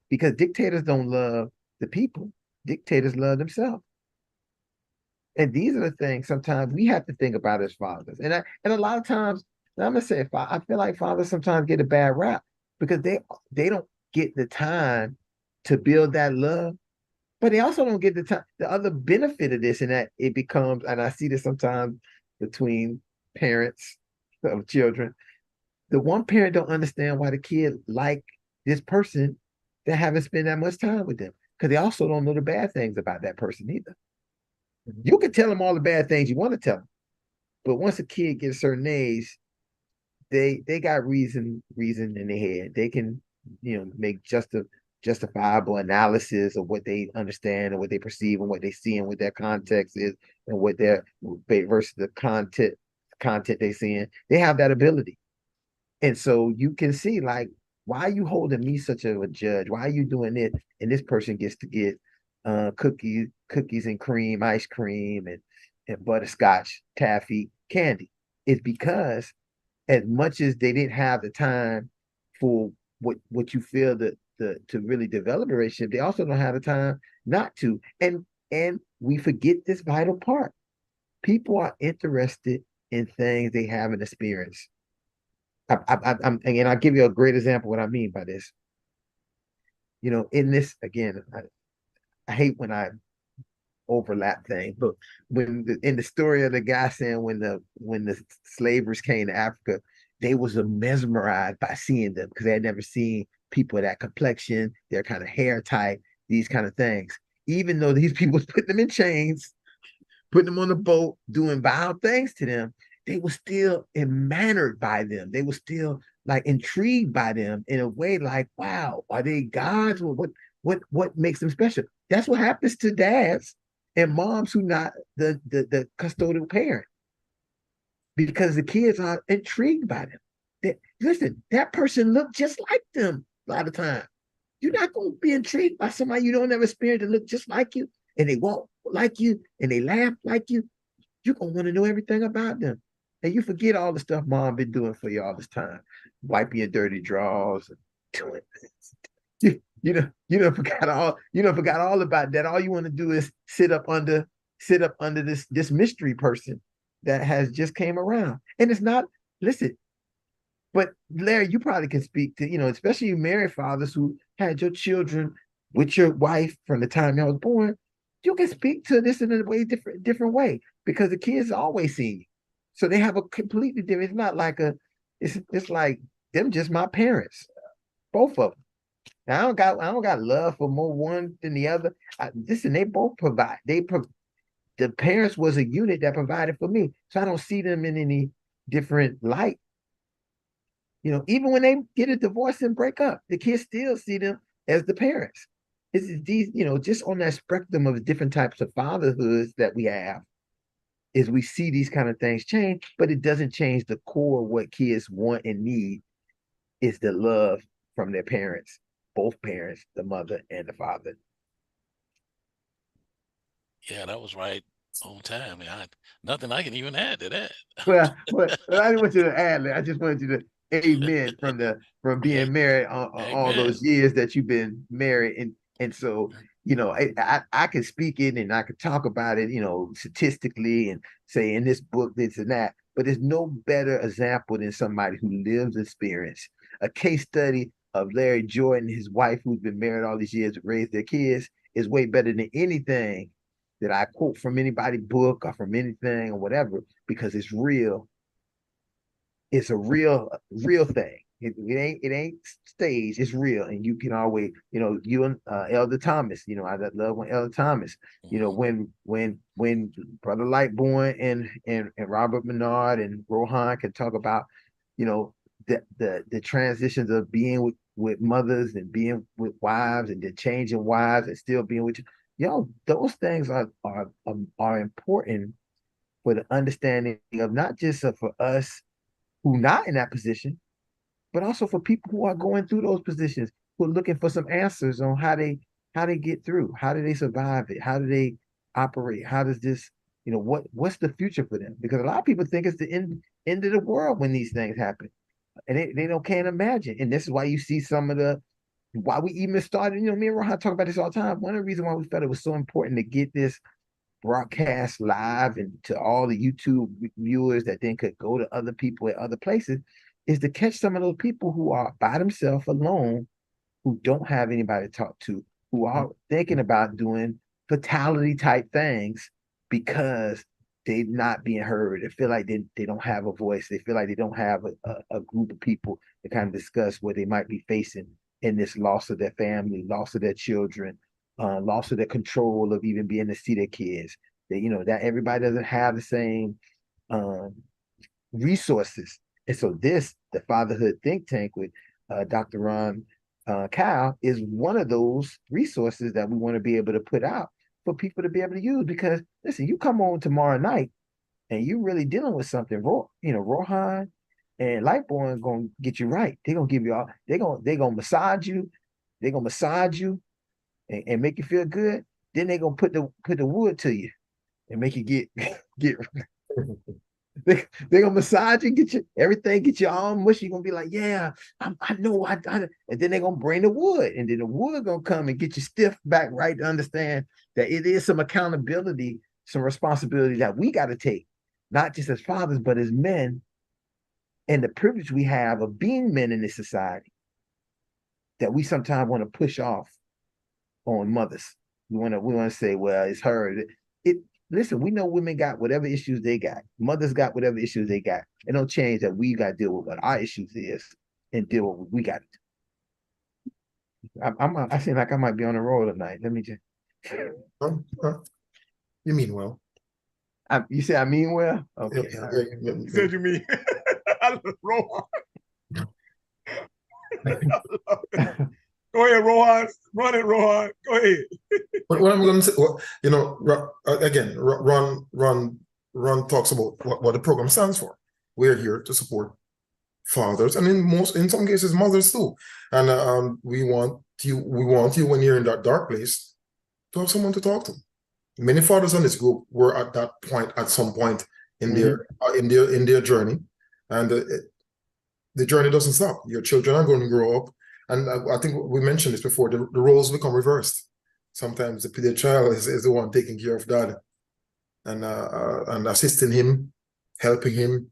because dictators don't love the people, dictators love themselves. And these are the things sometimes we have to think about as fathers. And a lot of times, I'm gonna say, I feel like fathers sometimes get a bad rap because they don't get the time to build that love, but they also don't get the time. The other benefit of this, and that it becomes, and I see this sometimes between parents of children, the one parent don't understand why the kid like this person that haven't spent that much time with them, because they also don't know the bad things about that person either. You can tell them all the bad things you want to tell them, but once a kid gets a certain age, they got reason in their head. They can make justifiable analysis of what they understand and what they perceive and what they see and what their context is and what their versus the content they seeing. They have that ability. And so you can see, like, why are you holding me such a judge? Why are you doing it? And this person gets to get cookies and cream, ice cream, and butterscotch, taffy, candy. It's because as much as they didn't have the time for what you feel that to really develop a relationship, they also don't have the time not to. And we forget this vital part. People are interested in things they haven't experienced. And I'll give you a great example of what I mean by this. In this, again, I hate when I overlap things, but in the story of the guy saying when the slavers came to Africa, they was mesmerized by seeing them because they had never seen people of that complexion, their kind of hair type, these kind of things. Even though these people was putting them in chains, putting them on the boat, doing vile things to them, they were still enamored by them. They were still like intrigued by them in a way like, wow, are they gods? What makes them special? That's what happens to dads and moms who not the custodial parent, because the kids are intrigued by them. Listen, that person looked just like them a lot of time. You're not going to be intrigued by somebody you don't ever experience to look just like you. and they walk like you and they laugh like you're gonna want to know everything about them. And you forget all the stuff mom been doing for you all this time, wiping your dirty drawers and doing this. Forgot all about that. All you want to do is sit up under this mystery person that has just came around. And it's not, listen, but Larry, you probably can speak to, especially you married fathers who had your children with your wife from the time y'all was born. You can speak to this in a way different way because the kids always see you. So they have a completely different, it's not like it's like them just my parents, both of them. Now, I don't got love for more one than the other. Listen, they both provide. The parents was a unit that provided for me, so I don't see them in any different light. Even when they get a divorce and break up, the kids still see them as the parents. It's these, just on that spectrum of different types of fatherhoods that we have, is we see these kind of things change, but it doesn't change the core of what kids want and need is the love from their parents, both parents, the mother and the father. Yeah, that was right on time. Nothing I can even add to that. Well, I didn't want you to add that. I just wanted you to amen from being married all those years that you've been married. And so, I can speak it and I can talk about it, statistically and say in this book, this and that, but there's no better example than somebody who lives experience. A case study of Larry Jordan, his wife, who's been married all these years, raised their kids, is way better than anything that I quote from anybody's book or from anything or whatever, because it's real. It's a real thing. It ain't staged. It's real, and you can always, you and Elder Thomas. I love when Elder Thomas. When Brother Lightborn and Robert Menard and Rohan can talk about, the transitions of being with mothers and being with wives and then changing wives and still being with you. Those things are important for the understanding of not just for us who not in that position, but also for people who are going through those positions, who are looking for some answers on how they get through, how do they survive it, how do they operate, how does this, what's the future for them? Because a lot of people think it's the end of the world when these things happen, and they can't imagine. And this is why you see some of why we even started. Me and Rohan talk about this all the time. One of the reasons why we felt it was so important to get this broadcast live and to all the YouTube viewers that then could go to other people at other places is to catch some of those people who are by themselves alone, who don't have anybody to talk to, who are thinking about doing fatality type things because they're not being heard. They feel like they don't have a voice. They feel like they don't have a group of people to kind of discuss what they might be facing in this loss of their family, loss of their children, loss of their control of even being to see their kids. That everybody doesn't have the same resources. And so the Fatherhood Think Tank with Dr. Ron Kyle is one of those resources that we want to be able to put out for people to be able to use. Because listen, you come on tomorrow night and you really dealing with something, Rohan and Lightborn gonna get you right. They're gonna give you all, they're gonna massage you, and make you feel good. Then they're gonna put the wood to you and make you get they're gonna massage you, get you everything, get you all mushy. You're gonna be like, yeah, I know, and then they're gonna bring the wood, and then the wood gonna come and get you stiff back right to understand that it is some accountability, some responsibility that we got to take, not just as fathers, but as men, and the privilege we have of being men in this society that we sometimes want to push off on mothers. We want to say, well, it's her. Listen, we know women got whatever issues they got. Mothers got whatever issues they got. It don't change that we got to deal with what our issues is and deal with what we got to do. I seem like I might be on the roll tonight. Let me just. You mean well. You say I mean well? Okay. Yeah. You said you mean Rohan. Go ahead, Rohan. Run it, Rohan. Go ahead. What I'm going to say, again, Ron talks about what the program stands for. We're here to support fathers, and in some cases, mothers too. And we want you when you're in that dark place to have someone to talk to. Many fathers on this group were at that point at some point in their journey, and the journey doesn't stop. Your children are going to grow up, and I think we mentioned this before. The roles become reversed. Sometimes the child is the one taking care of dad, and assisting him, helping him,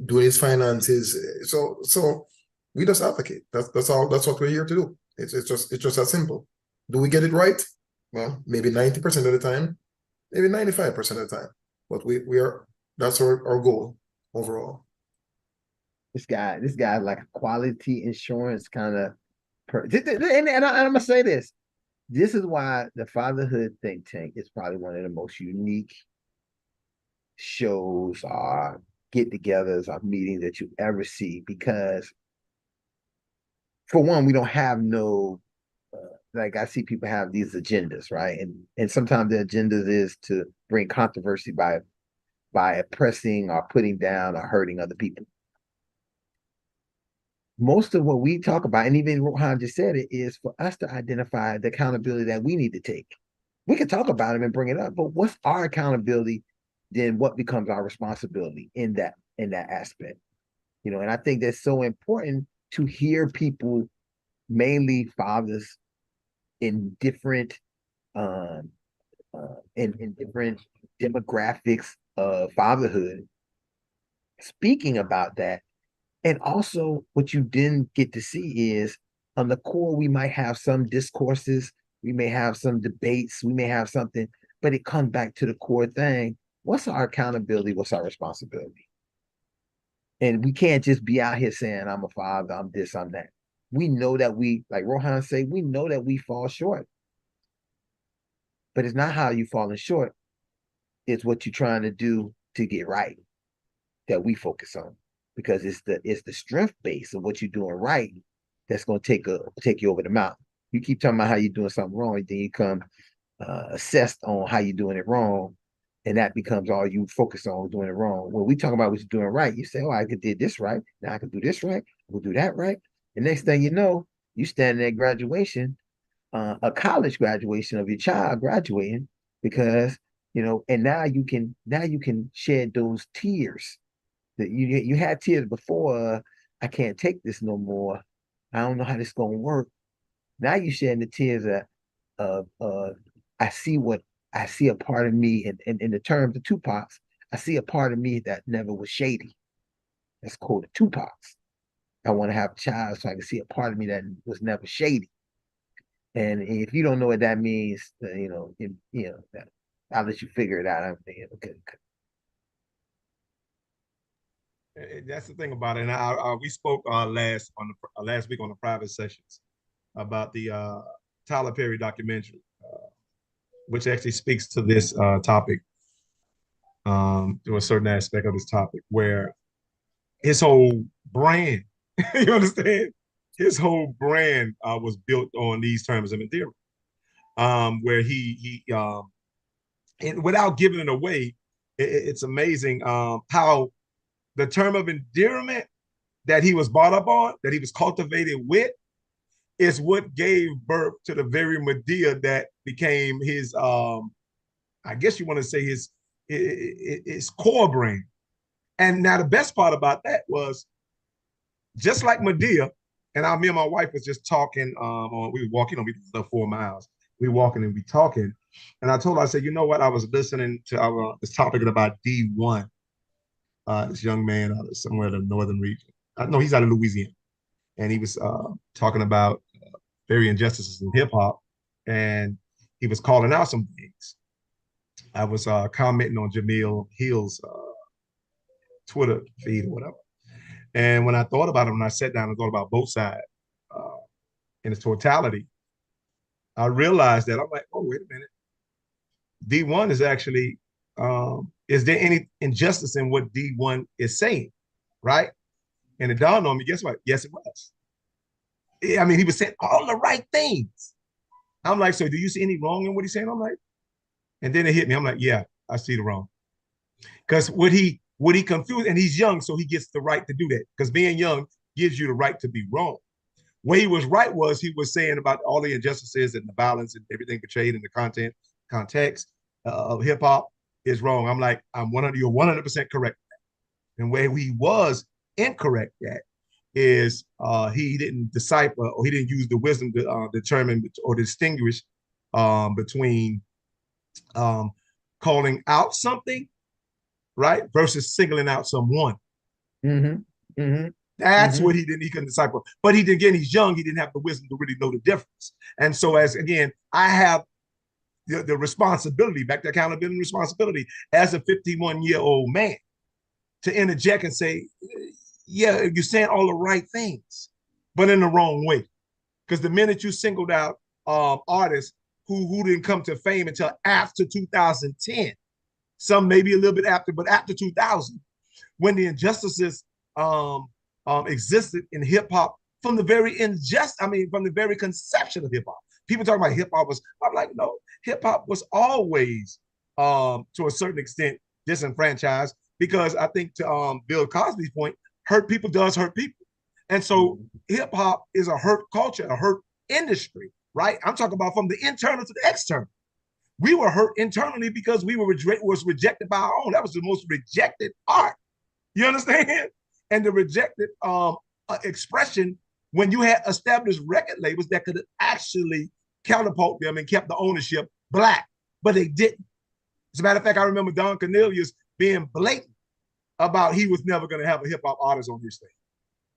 doing his finances. So we just advocate. That's all. That's what we're here to do. It's just that simple. Do we get it right? Well, maybe 90% of the time, maybe 95% of the time. But we are, that's our goal overall. This guy like a quality insurance kind of and I'm gonna say this. This is why the Fatherhood Think Tank is probably one of the most unique shows or get-togethers or meetings that you ever see, because for one, we don't have no like, I see people have these agendas, right? And sometimes the agendas is to bring controversy by oppressing or putting down or hurting other people. Most of what we talk about, and even Rohan just said it, is for us to identify the accountability that we need to take. We can talk about it and bring it up, but what's our accountability? Then what becomes our responsibility in that aspect? And I think that's so important to hear people, mainly fathers, in different in different demographics of fatherhood, speaking about that. And also, what you didn't get to see is, on the core, we might have some discourses, we may have some debates, we may have something, but it comes back to the core thing. What's our accountability? What's our responsibility? And we can't just be out here saying, I'm a father, I'm this, I'm that. We know that like Rohan say, we know that we fall short. But it's not how you falling short. It's what you're trying to do to get right that we focus on. Because it's the strength base of what you're doing right that's going to take you over the mountain. You keep talking about how you're doing something wrong, and then you come assessed on how you're doing it wrong, and that becomes all you focus on, doing it wrong. When we talk about what you're doing right, you say, "Oh, I could did this right. Now I can do this right. We'll do that right." The next thing you know, you standing at graduation, a college graduation of your child graduating, because and now you can shed those tears. That you had tears before. I can't take this no more. I don't know how this is gonna work. Now you shedding the tears of I see a part of me, in the terms of Tupac's. I see a part of me that never was shady. That's called Tupac's. I want to have a child so I can see a part of me that was never shady. And if you don't know what that means, I'll let you figure it out. I'm thinking, okay. That's the thing about it. And we spoke last week on the private sessions about the Tyler Perry documentary, which actually speaks to this topic, to a certain aspect of this topic, where his whole brand, you understand, his whole brand was built on these terms of endearment, where he and without giving it away, it's amazing how the term of endearment that he was brought up on, that he was cultivated with, is what gave birth to the very Medea that became his, I guess you want to say his core brand. And now the best part about that was, just like Medea, and me and my wife was just talking, we were walking, we did 4 miles. We were walking and we talking. And I told her, I said, you know what? I was listening to this topic about D1. This young man out of somewhere in the northern region. No, he's out of Louisiana. And he was talking about very injustices in hip hop. And he was calling out some things. I was commenting on Jamil Hill's Twitter feed or whatever. And when I thought about it, when I sat down and thought about both sides in its totality, I realized that I'm like, oh, wait a minute. D1 is actually, is there any injustice in what D1 is saying, right? And it dawned on me, guess what? Yes, it was. I mean, he was saying all the right things. I'm like, so do you see any wrong in what he's saying? I'm like, and then it hit me. I'm like, yeah, I see the wrong. Because what he confused, and he's young, so he gets the right to do that. Because being young gives you the right to be wrong. Where he was right was he was saying about all the injustices and the violence and everything portrayed in the context. of hip hop is wrong. I'm like, you're 100% correct. And where he was incorrect at is he didn't decipher, or he didn't use the wisdom to determine or distinguish between calling out something, right, versus singling out someone. That's what he couldn't decipher. But he's young, he didn't have the wisdom to really know the difference. And so I have the responsibility, back to accountability and responsibility, as a 51-year-old man, to interject and say, yeah, you're saying all the right things, but in the wrong way. Because the minute you singled out artists who didn't come to fame until after 2010, some maybe a little bit after, but after 2000, when the injustices existed in hip hop from the very from the very conception of hip hop. People talk about hip hop I'm like, no, hip hop was always to a certain extent disenfranchised, because I think to Bill Cosby's point, hurt people does hurt people. And so hip hop is a hurt culture, a hurt industry, right? I'm talking about from the internal to the external. We were hurt internally because we was rejected by our own. That was the most rejected art. You understand? And the rejected expression, when you had established record labels that could actually counterpart them and kept the ownership black, but they didn't. As a matter of fact, I remember Don Cornelius being blatant about he was never going to have a hip hop artist on his stage,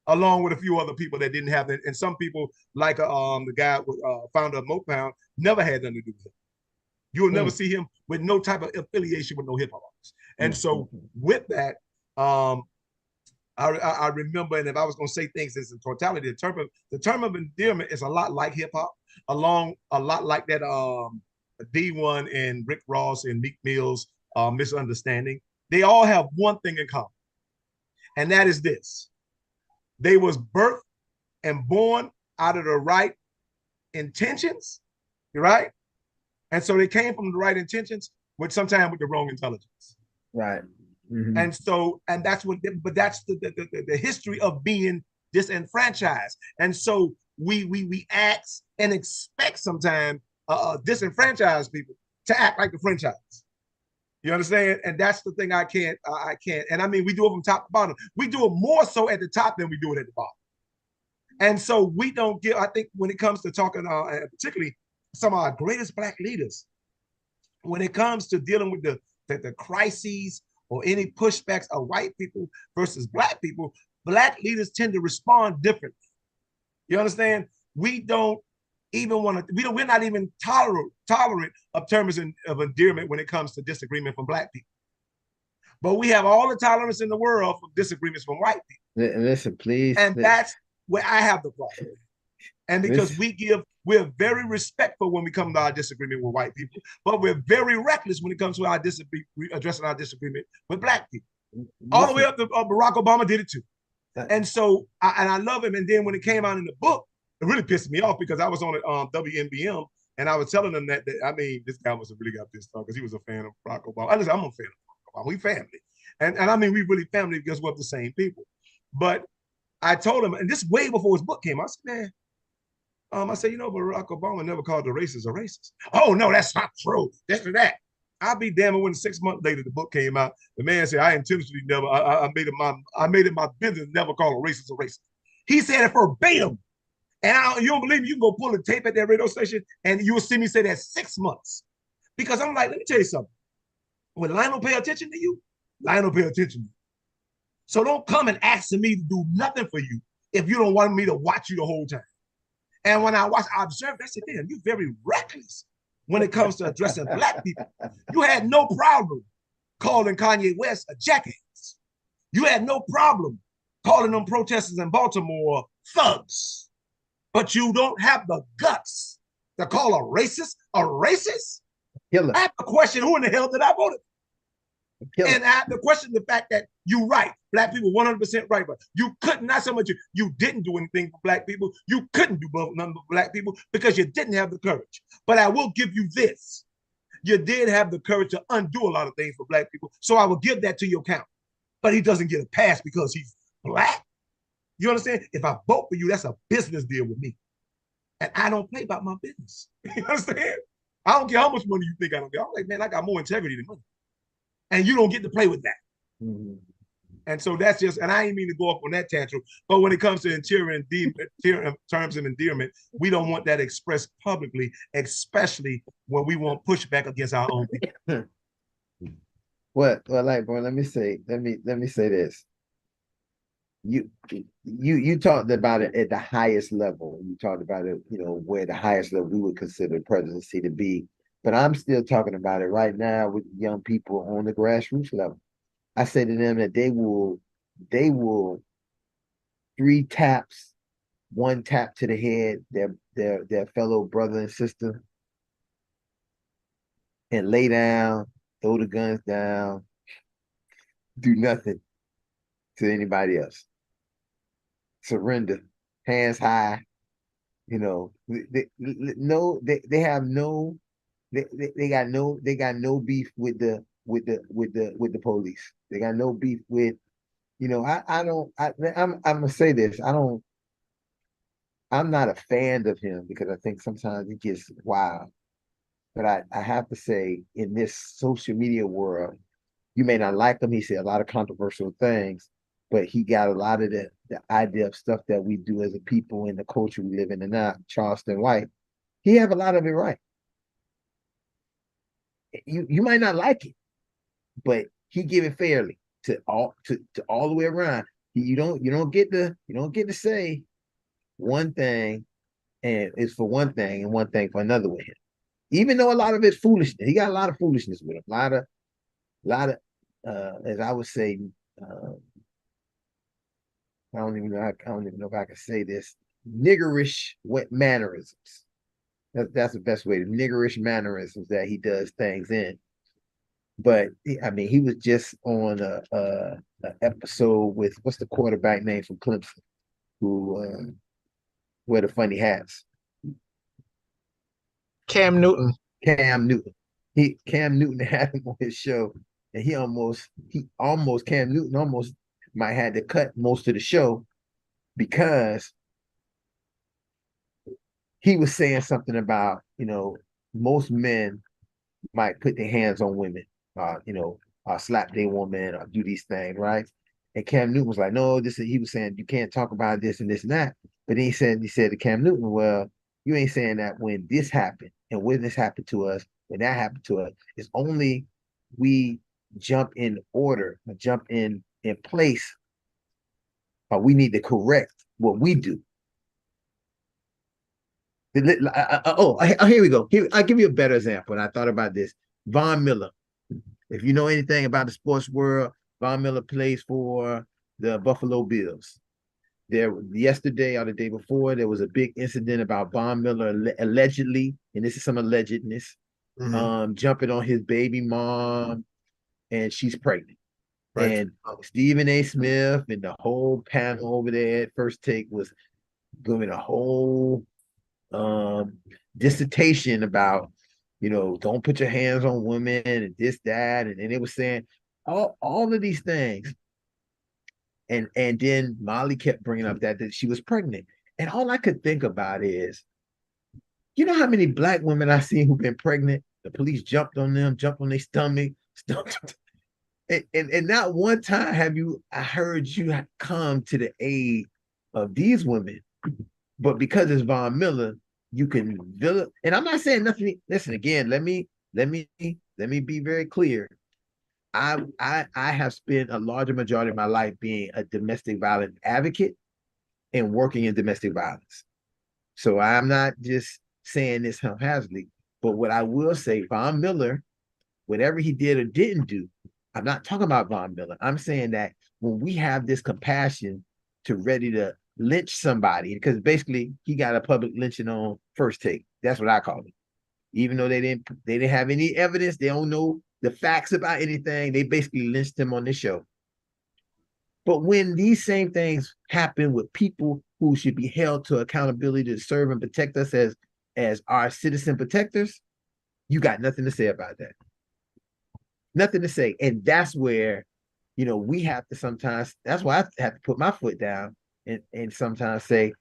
along with a few other people that didn't have it. And some people, like the guy, founder of Motown, never had nothing to do with him. You will never see him with no type of affiliation with no hip hop artists. And so with that, I remember, and if I was going to say things as in totality, the term of endearment is a lot like hip hop, a lot like that D1 and Rick Ross and Meek Mill's misunderstanding. They all have one thing in common, and that is this: they was birthed and born out of the right intentions, right? And so they came from the right intentions, but sometimes with the wrong intelligence. Right. And so, and that's the history of being disenfranchised. And so we ask and expect sometimes disenfranchised people to act like the franchise. You understand? And that's the thing I can't. And I mean, we do it from top to bottom. We do it more so at the top than we do it at the bottom. And so we don't give, I think when it comes to talking, particularly some of our greatest Black leaders, when it comes to dealing with the crises or any pushbacks of white people versus Black people, Black leaders tend to respond differently. You understand? We don't even want to, we're not even tolerant of terms of endearment when it comes to disagreement from Black people. But we have all the tolerance in the world for disagreements from white people. Listen, please. And that's where I have the problem. And because we're very respectful when we come to our disagreement with white people, but we're very reckless when it comes to addressing our disagreement with Black people. All the way up to Barack Obama did it too. And so, I love him. And then when it came out in the book, it really pissed me off because I was on WNBM and I was telling them that I mean, this guy must have really got pissed off because he was a fan of Barack Obama. I'm a fan of Barack Obama. We family. And I mean, we really family because we're the same people. But I told him, and this way before his book came out, I said, man, I said, you know, Barack Obama never called the racist a racist. Oh, no, that's not true. This or that. I'll be damned when 6 months later the book came out. The man said, I intentionally never, I made it my business never call a racist a racist. He said it verbatim. And you don't believe me, you can go pull the tape at that radio station and you'll see me say that 6 months. Because I'm like, let me tell you something. When Lionel pay attention to you, Lionel pay attention to you. So don't come and asking me to do nothing for you if you don't want me to watch you the whole time. And when I observed, I said, damn, you're very reckless when it comes to addressing Black people. You had no problem calling Kanye West a jackass. You had no problem calling them protesters in Baltimore thugs. But you don't have the guts to call a racist a racist? Killer. I have to question who in the hell did I vote for? And I have to question the fact that you're right. Black people 100% right. But you couldn't, not so much you didn't do anything for Black people. You couldn't do nothing for Black people because you didn't have the courage. But I will give you this. You did have the courage to undo a lot of things for Black people. So I will give that to your count. But he doesn't get a pass because he's Black. You understand? If I vote for you, that's a business deal with me. And I don't play about my business. You understand? I don't care how much money you think I don't get. I'm like, man, I got more integrity than money. And you don't get to play with that. Mhm. And so that's just, and I ain't mean to go off on that tantrum, but when it comes to terms of endearment, we don't want that expressed publicly, especially when we want pushback against our own people. Well, like, bro, let me say this. You talked about it at the highest level. You talked about it, where the highest level we would consider presidency to be. But I'm still talking about it right now with young people on the grassroots level. I say to them that they will 3 taps, 1 tap to the head, their fellow brother and sister, and lay down, throw the guns down, do nothing to anybody else. Surrender, hands high. They have no, they got no beef with the police. They got no beef with, I'm gonna say this. I'm not a fan of him because I think sometimes it gets wild. But I have to say, in this social media world, you may not like him. He said a lot of controversial things, but he got a lot of the idea of stuff that we do as a people in the culture we live in and now. Charleston White, he have a lot of it right. You might not like it, but he give it fairly to all the way around. You don't get to say one thing and it's for one thing and one thing for another with him. Even though a lot of it's foolishness, he got a lot of foolishness with him. A lot of as I would say, I don't even know if I can say this, niggerish mannerisms. That's the best way. The niggerish mannerisms that he does things in. But I mean, he was just on a episode with what's the quarterback name from Clemson, who wear the funny hats. Cam Newton. Cam Newton. Cam Newton had him on his show, and Cam Newton almost might had to cut most of the show because he was saying something about, most men might put their hands on women, slap their woman or do these things, right? And Cam Newton was like, no, he was saying you can't talk about this and this and that. But then he said to Cam Newton, well, you ain't saying that when this happened and when this happened to us, when that happened to us, it's only we jump in order, jump in place, or we need to correct what we do. Here we go. I'll give you a better example. And I thought about this. Von Miller. If you know anything about the sports world, Von Miller plays for the Buffalo Bills. Yesterday or the day before, there was a big incident about Von Miller allegedly, and this is some allegedness, jumping on his baby mom, and she's pregnant. Right. And Stephen A. Smith and the whole panel over there at First Take was giving a whole dissertation about, don't put your hands on women and this, that, and then it was saying all of these things. And then Molly kept bringing up that she was pregnant. And all I could think about is, you know how many black women I've seen who've been pregnant? The police jumped on them, jumped on their stomach, and not one time I heard you come to the aid of these women. But because it's Von Miller, you can villain. And I'm not saying nothing. Listen, again, let me be very clear. I have spent a larger majority of my life being a domestic violence advocate and working in domestic violence. So I'm not just saying this haphazardly, but what I will say, Von Miller, whatever he did or didn't do, I'm not talking about Von Miller. I'm saying that when we have this compassion to ready to lynch somebody, because basically he got a public lynching on First Take. That's what I call it. Even though they didn't have any evidence, they don't know the facts about anything. They basically lynched him on the show. But when these same things happen with people who should be held to accountability to serve and protect us as our citizen protectors, you got nothing to say about that. Nothing to say. And that's where, we have to sometimes, that's why I have to put my foot down and sometimes say,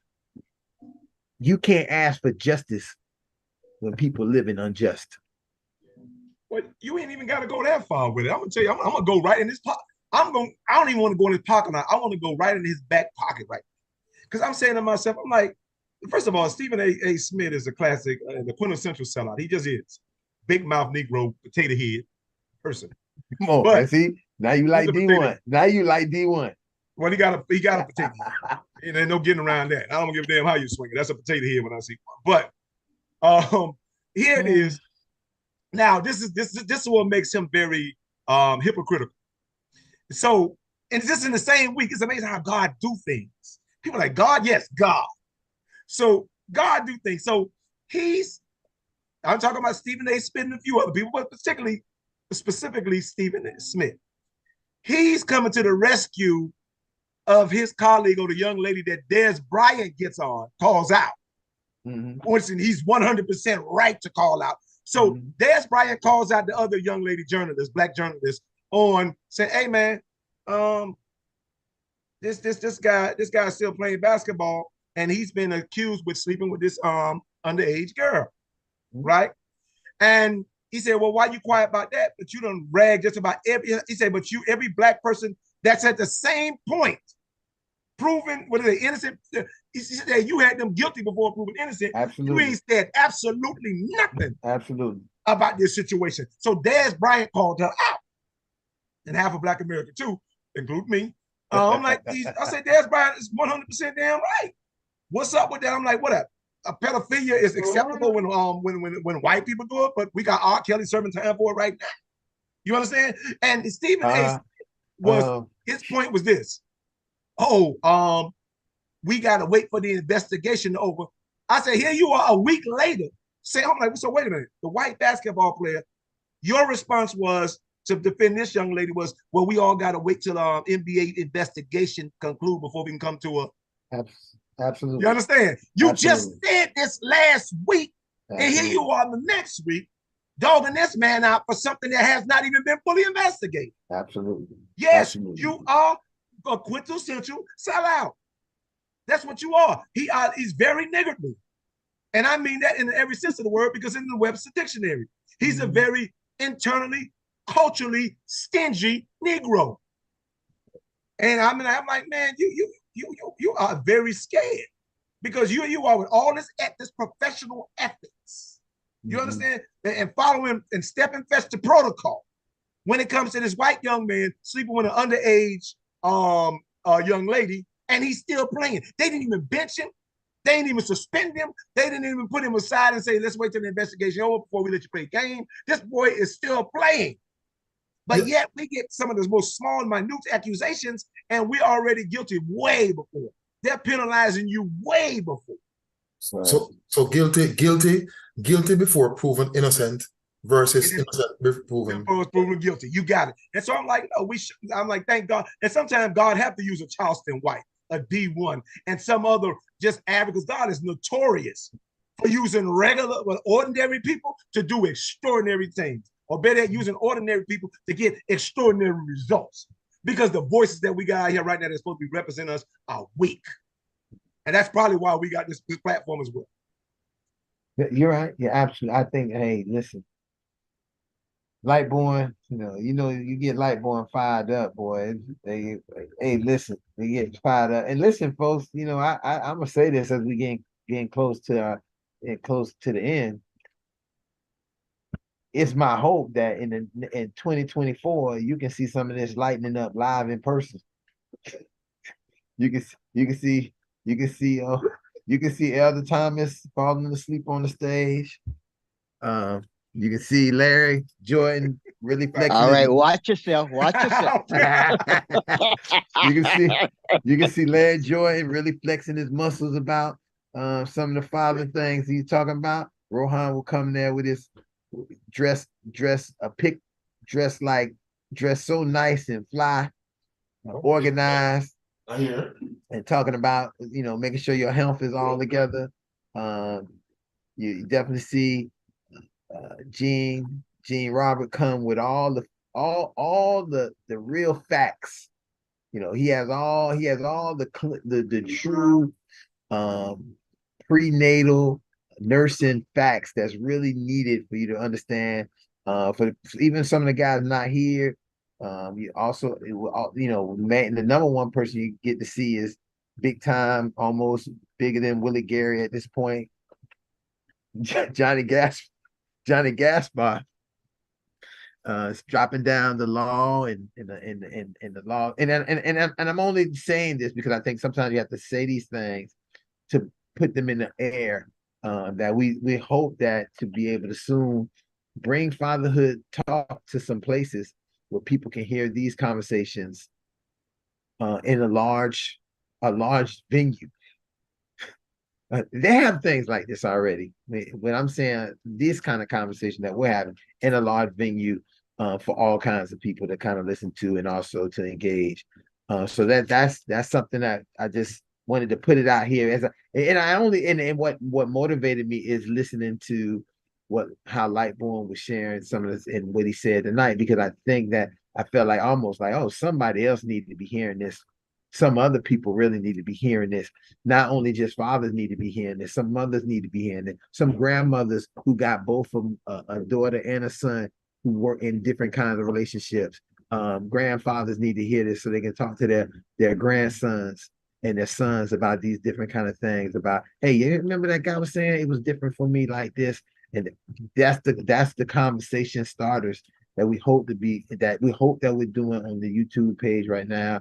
you can't ask for justice when people living unjust. Well, you ain't even got to go that far with it. I'm gonna tell you, I'm gonna go right in his pocket. I don't even want to go in his pocket now. I want to go right in his back pocket right. Because I'm saying to myself, I'm like, first of all, Stephen A. Smith is a classic, the quintessential sellout. He just is. Big mouth Negro, potato head person. Come on, But see, now you like D1. Now you like D1. Well, he got a potato head. And there's no getting around that. I don't give a damn how you swing it. That's a potato head when I see one. But here it is. Now, this is what makes him very hypocritical. So, and just in the same week, it's amazing how God do things. People are like, God, yes, God. So God do things. So I'm talking about Stephen A. Smith and a few other people, but specifically Stephen A. Smith. He's coming to the rescue of his colleague or the young lady that Des Bryant calls out. Which he's 100% right to call out. So Des Bryant calls out the other young lady journalist, black journalist, on saying, "Hey man, this guy's still playing basketball, and he's been accused with sleeping with this underage girl, right?" And he said, "Well, why you quiet about that? But you done rag just about every." He said, "But every black person that's at the same point, proven whether they're innocent." He said, "You had them guilty before proven innocent. Absolutely. You ain't said absolutely nothing. Absolutely. About this situation." So Des Bryant called her out, and half of Black America too, include me. I'm like, I said, Des Bryant is 100% damn right. What's up with that? I'm like, what up? A pedophilia is acceptable when white people do it, but we got R. Kelly serving time for it right now. You understand? And Stephen A. His point was this. We gotta wait for the investigation over. I said, here you are a week later. I'm like, so wait a minute. The white basketball player, your response was to defend this young lady was, well, we all gotta wait till NBA investigation conclude before we can come to a. Absolutely. You understand? You just said this last week, Absolutely. and here you are the next week, dogging this man out for something that has not even been fully investigated. Absolutely. Yes, Absolutely. you are a quintessential sellout. That's what you are. He's very niggardly. And I mean that in every sense of the word, because in the Webster Dictionary, he's a very internally, culturally stingy Negro. And I'm like, man, you are very scared, because you are with all this professional ethics. You understand? And following and stepping fetch the protocol when it comes to this white young man sleeping with an underage young lady, and he's still playing. They didn't even bench him. They didn't even suspend him. They didn't even put him aside and say, let's wait till the investigation over before we let you play a game. This boy is still playing. But yet we get some of the most small and minute accusations, and we're already guilty way before. They're penalizing you way before. So guilty before proven innocent versus innocent before proven guilty. You got it. And so I'm like, no, I'm like, thank God. And sometimes God have to use a Charleston White, a D1, and some other just average, because God is notorious for using ordinary people to do extraordinary things. Or better yet, using ordinary people to get extraordinary results. Because the voices that we got out here right now that's supposed to be representing us are weak. And that's probably why we got this platform as well. You're right. You're absolutely. I think, hey, listen. Lightborn, you get Lightborn fired up, boy. Hey, listen, they get fired up. And listen, folks, I'm gonna say this as we getting close to the end. It's my hope that in 2024 you can see some of this lightening up live in person. You can see Elder Thomas falling asleep on the stage. You can see Larry Jordan really flexing. All right, watch yourself. Watch yourself. You can see Larry Jordan really flexing his muscles about some of the father things he's talking about. Rohan will come there with his dress so nice and fly, organized, and talking about making sure your health is all together. You definitely see Gene Robert come with all the real facts. He has all the true prenatal nursing facts that's really needed for you to understand. For even some of the guys not here, you also man, the number one person you get to see is big time, almost bigger than Willie Gary at this point. Johnny Gaspar dropping down the law and the law and I'm only saying this because I think sometimes you have to say these things to put them in the air. That we hope that to be able to soon bring fatherhood talk to some places where people can hear these conversations in a large venue. They have things like this already. When I'm saying this kind of conversation that we're having in a large venue for all kinds of people to kind of listen to and also to engage. So that's something that I just wanted to put it out here as and I only and what motivated me is listening to how Lightborn was sharing some of this and what he said tonight, because I think that I felt like almost like, oh, somebody else needed to be hearing this. Some other people really need to be hearing this. Not only just fathers need to be hearing this, some mothers need to be hearing it. Some grandmothers who got both of them, a daughter and a son, who work in different kinds of relationships. Grandfathers need to hear this so they can talk to their grandsons and their sons about these different kind of things. About, hey, you remember that guy was saying it was different for me like this, and that's the conversation starters that we hope that we're doing on the YouTube page right now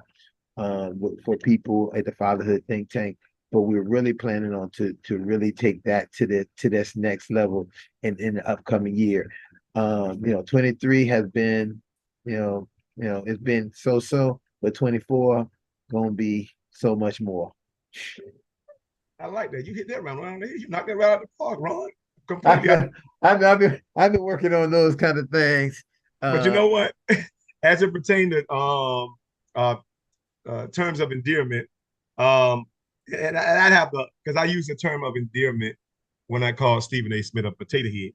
for people at the Fatherhood Think Tank. But we're really planning on to really take that to this next level in the upcoming year. 23 has been, it's been so, but 24 gonna be so much more. I like that. You hit that round there. You knocked that right out of the park, Ron. I've been working on those kind of things. But you know what? As it pertains to terms of endearment, and I'd have to, because I use the term of endearment when I call Stephen A. Smith a potato head.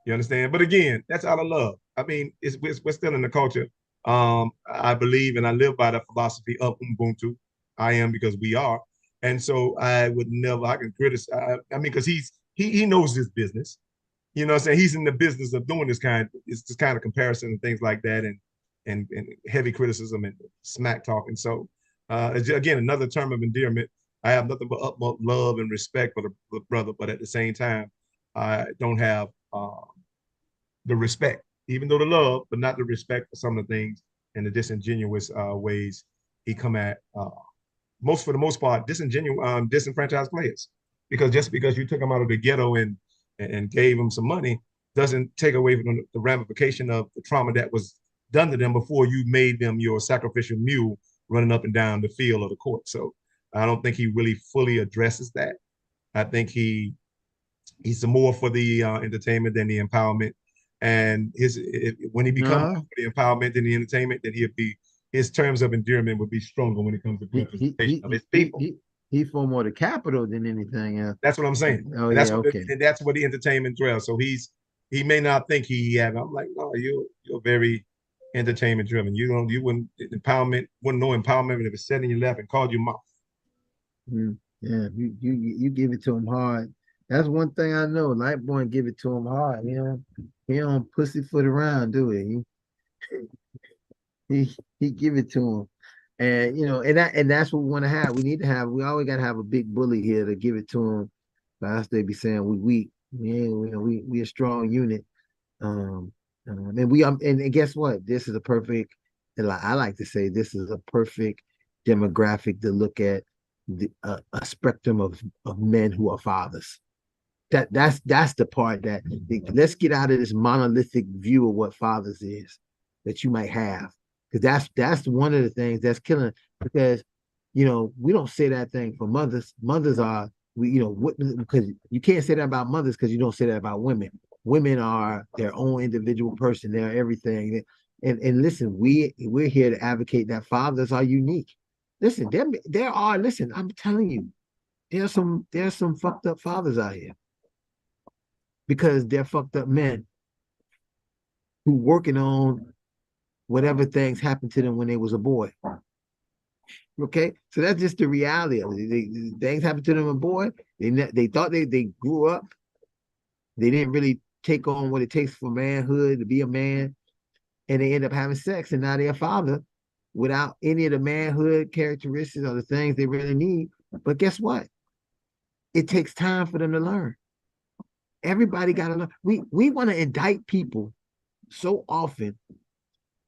You understand? But again, that's out of love. I mean, we're still in the culture. I believe and I live by the philosophy of Ubuntu. I am because we are. And so I can criticize. I mean, because he knows this business. You know what I'm saying? He's in the business of doing this kind of comparison and things like that, and heavy criticism and smack talking. So again, another term of endearment. I have nothing but utmost love and respect for the brother, but at the same time, I don't have the respect, even though the love, but not the respect for some of the things and the disingenuous ways he come at for the most part, disenfranchised players. Because just because you took them out of the ghetto and gave them some money doesn't take away from the ramification of the trauma that was done to them before you made them your sacrificial mule running up and down the field of the court. So I don't think he really fully addresses that. I think he's more for the entertainment than the empowerment. And when he becomes the empowerment than the entertainment, then his terms of endearment would be stronger when it comes to representation of his people. He for more the capital than anything else. That's what I'm saying. Oh, and that's yeah, okay. And that's where the entertainment dwells. So he may not think he have. I'm like, no, you're very entertainment driven. You wouldn't no empowerment if it's sat in your lap and called you mouth. Yeah, you give it to him hard. That's one thing I know. Lightborn give it to him hard. He don't pussyfoot around, do he give it to him. And that's what we want to have. We always gotta have a big bully here to give it to him. Last they be saying we weak. We a strong unit. And guess what? This is a perfect, and I like to say this is a perfect demographic to look at a spectrum of men who are fathers. That's the part that let's get out of this monolithic view of what fathers is that you might have. Because that's one of the things that's killing, because we don't say that thing for mothers. Mothers are because you can't say that about mothers because you don't say that about women. Women are their own individual person. They're everything. And listen, we're here to advocate that fathers are unique. Listen, I'm telling you, there's some fucked up fathers out here because they're fucked up men who working on whatever things happened to them when they was a boy. Okay, so that's just the reality of it. Things happened to them a boy. They thought they grew up They didn't really take on what it takes for manhood to be a man, and they end up having sex, and now they're a father without any of the manhood characteristics or the things they really need. But guess what? It takes time for them to learn. Everybody got to learn. We want to indict people so often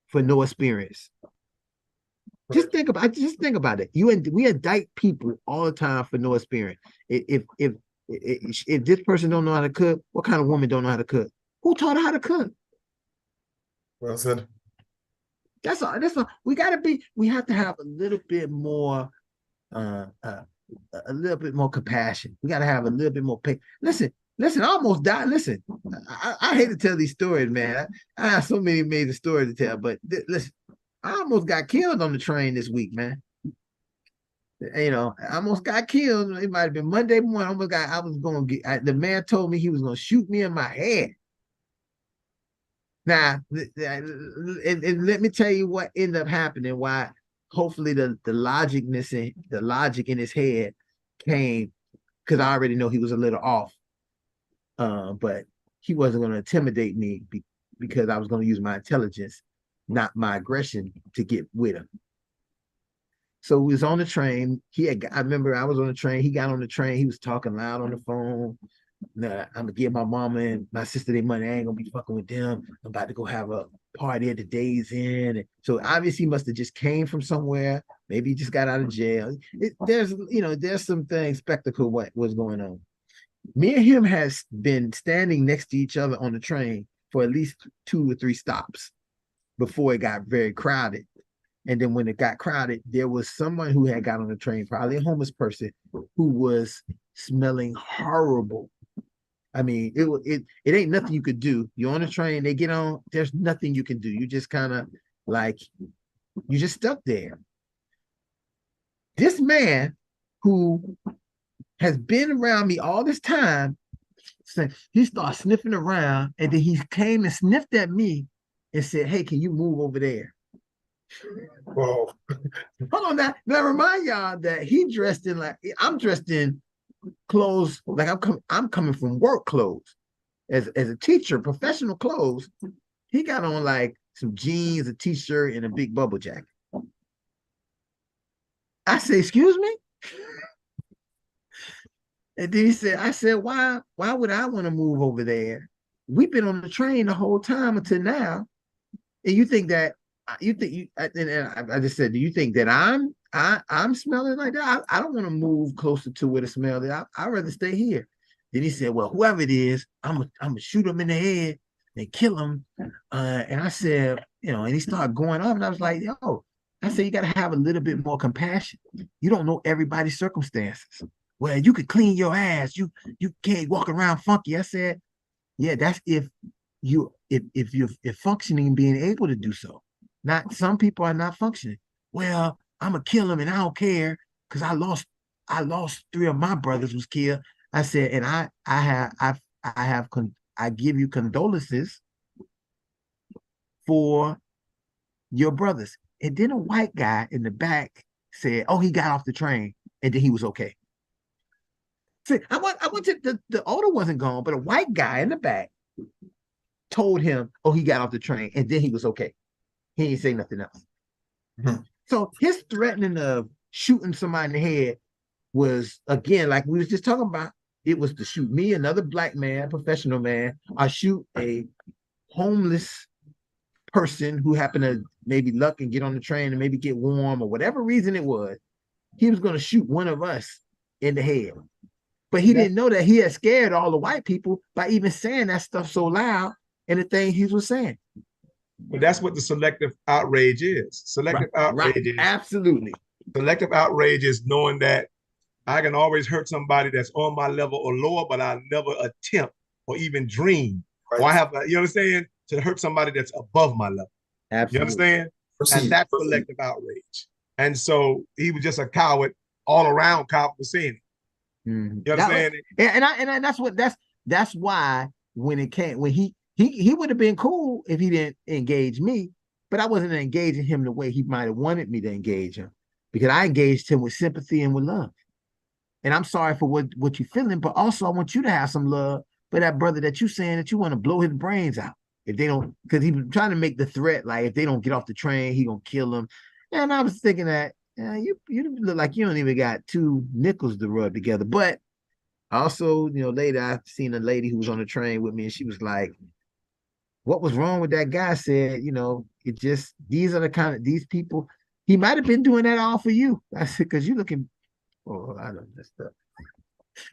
for no experience. Just think about it. We indict people all the time for no experience. If this person don't know how to cook, what kind of woman don't know how to cook? Who taught her how to cook? Well said. That's all. We have to have a little bit more a little bit more compassion. We got to have a little bit more pain. Listen, I almost died. Listen, I hate to tell these stories, man. I have so many amazing stories to tell, but listen, I almost got killed on the train this week, man. I almost got killed. It might have been Monday morning. The man told me he was going to shoot me in my head. Now, and let me tell you what ended up happening, why hopefully the logic in his head came, because I already know he was a little off. But he wasn't going to intimidate me because I was going to use my intelligence, not my aggression, to get with him. So we was on the train. I remember I was on the train. He got on the train. He was talking loud on the phone. Nah, I'm gonna give my mama and my sister their money. I ain't gonna be fucking with them. I'm about to go have a party at the Days Inn. So obviously he must have just came from somewhere. Maybe he just got out of jail. There's some things, spectacle what was going on. Me and him has been standing next to each other on the train for at least 2 or 3 stops before it got very crowded. And then when it got crowded, there was someone who had got on the train, probably a homeless person, who was smelling horrible. I mean, it ain't nothing you could do. You're on the train, they get on, there's nothing you can do. You just kind of you just stuck there. This man who has been around me all this time, he started sniffing around, and then he came and sniffed at me and said, "Hey, can you move over there?" Whoa. Hold on now. Now remind y'all that I'm dressed in clothes, like I'm coming from work clothes. As a teacher, professional clothes. He got on like some jeans, a t-shirt, and a big bubble jacket. I say, "Excuse me?" And then I said, why would I want to move over there? We've been on the train the whole time until now. And you think that and I just said, do you think that I'm smelling like that? I don't want to move closer to where the smell is. I'd rather stay here. Then he said, well, whoever it is, I'm gonna shoot him in the head and kill him. And I said, and he started going up, and I was like, yo, I said, you got to have a little bit more compassion. You don't know everybody's circumstances. Well, you could clean your ass. You can't walk around funky. I said, yeah, that's if you're functioning and being able to do so. Not some people are not functioning. Well, I'm gonna kill him and I don't care because I lost 3 of my brothers was killed. I said, and I give you condolences for your brothers. And then a white guy in the back said, oh, he got off the train and then he was okay. See, I went to the odor wasn't gone, but a white guy in the back told him, oh, he got off the train and then he was okay. He didn't say nothing else. Mm-hmm. So his threatening of shooting somebody in the head was, again, like we was just talking about, it was to shoot me, another black man, professional man, or shoot a homeless person who happened to maybe luck and get on the train and maybe get warm or whatever reason it was. He was going to shoot one of us in the head. But he didn't know that he had scared all the white people by even saying that stuff so loud and the thing he was saying. But that's what the selective outrage is. Selective outrage is absolutely. Selective outrage is knowing that I can always hurt somebody that's on my level or lower, but I never attempt or even dream. Right. Or I have, you understand, to hurt somebody that's above my level. Absolutely. You understand? And that's selective outrage. And so he was just a coward, all around coward for saying it. Mm-hmm. You understand? And that's why when he would have been cool if he didn't engage me, but I wasn't engaging him the way he might have wanted me to engage him, because I engaged him with sympathy and with love. And I'm sorry for what you're feeling, but also I want you to have some love for that brother that you saying that you want to blow his brains out if they don't, because he was trying to make the threat like if they don't get off the train, he gonna kill them. And I was thinking that you look like you don't even got two nickels to rub together. But also, later I've seen a lady who was on the train with me, and she was like, "What was wrong with that guy?" Said, it just these are the kind of these people. He might have been doing that all for you. I said, because you looking. Oh, I don't messed up.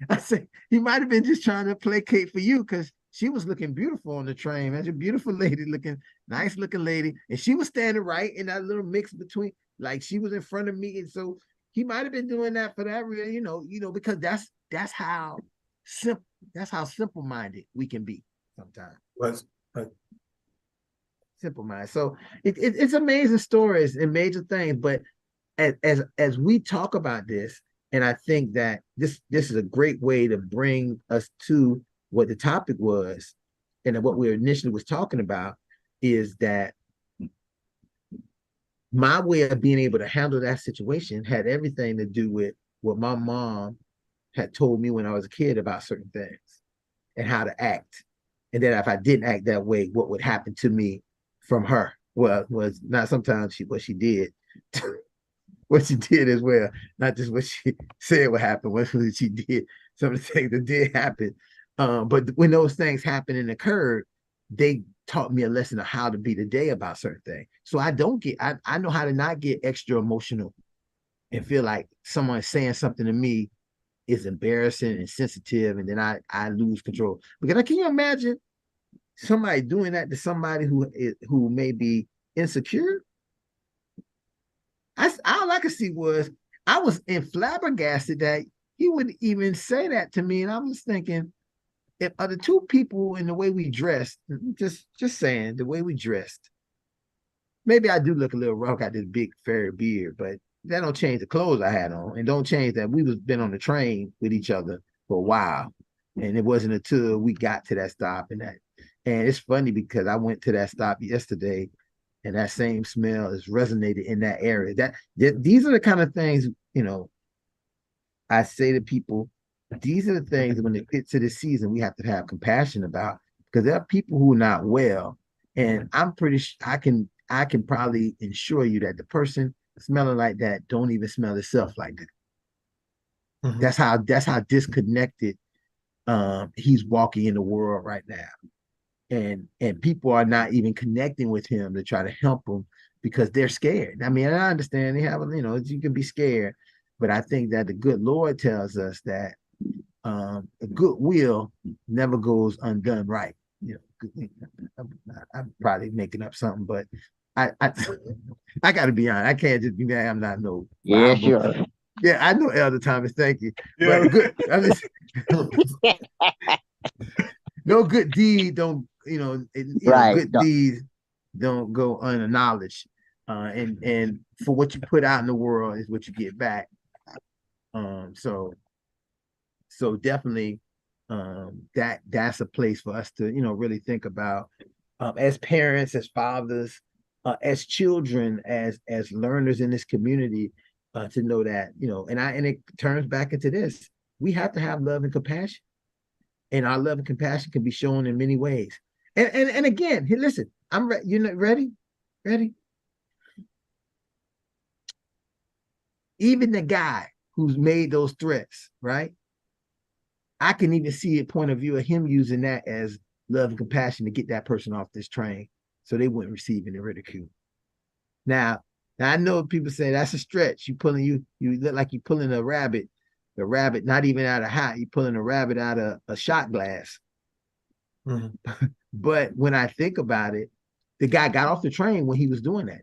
I said he might have been just trying to placate for you because she was looking beautiful on the train. That's a beautiful lady, looking nice looking lady, and she was standing right in that little mix between, like she was in front of me, and so he might have been doing that for that reason, because that's how simple minded we can be sometimes. Right. Simple mind. So it's amazing stories and major things, but as we talk about this. And I think that this is a great way to bring us to what the topic was, and what we initially was talking about is that my way of being able to handle that situation had everything to do with what my mom had told me when I was a kid about certain things and how to act. And then if I didn't act that way, what would happen to me from her? Well, was not sometimes what she did. What she did as well, not just what she said would happen, what she did, some of the things that did happen. But when those things happened and occurred, they taught me a lesson of how to be today about certain things. So I know how to not get extra emotional and feel like someone saying something to me is embarrassing and sensitive, and then I lose control. Because can you imagine somebody doing that to somebody who may be insecure? All I could see was I was flabbergasted that he would even say that to me, and I was thinking, if the two people in the way we dressed, just saying the way we dressed, maybe I do look a little rough, got this big fairy beard, but that don't change the clothes I had on, and don't change that we was been on the train with each other for a while, and it wasn't until we got to that stop and it's funny because I went to that stop yesterday. And that same smell is resonated in that area. These are the kind of things, I say to people, these are the things when it gets to this season, we have to have compassion about, because there are people who are not well. And I'm pretty sure I can probably assure you that the person smelling like that don't even smell itself like that. Mm-hmm. That's how disconnected he's walking in the world right now. And people are not even connecting with him to try to help him because they're scared. I mean, I understand they have, you can be scared, but I think that the good Lord tells us that a good will never goes undone right. I'm probably making up something, but I got to be honest. I can't just be mad. I'm not no Yeah, Bible. sure. Yeah, I know Elder Thomas. Thank you. Yeah. But good. I'm just, no good deed don't Right. good deeds don't go unacknowledged, and for what you put out in the world is what you get back. So definitely that's a place for us to really think about, as parents, as fathers, as children, as learners in this community, to know that and it turns back into this: we have to have love and compassion. And our love and compassion can be shown in many ways. And again, hey, listen, you're not ready? Ready? Even the guy who's made those threats, right? I can even see a point of view of him using that as love and compassion to get that person off this train so they wouldn't receive any ridicule. Now I know people say that's a stretch. You look like you're pulling a rabbit, not even out of hat, you're pulling a rabbit out of a shot glass. Mm-hmm. But when I think about it, the guy got off the train when he was doing that.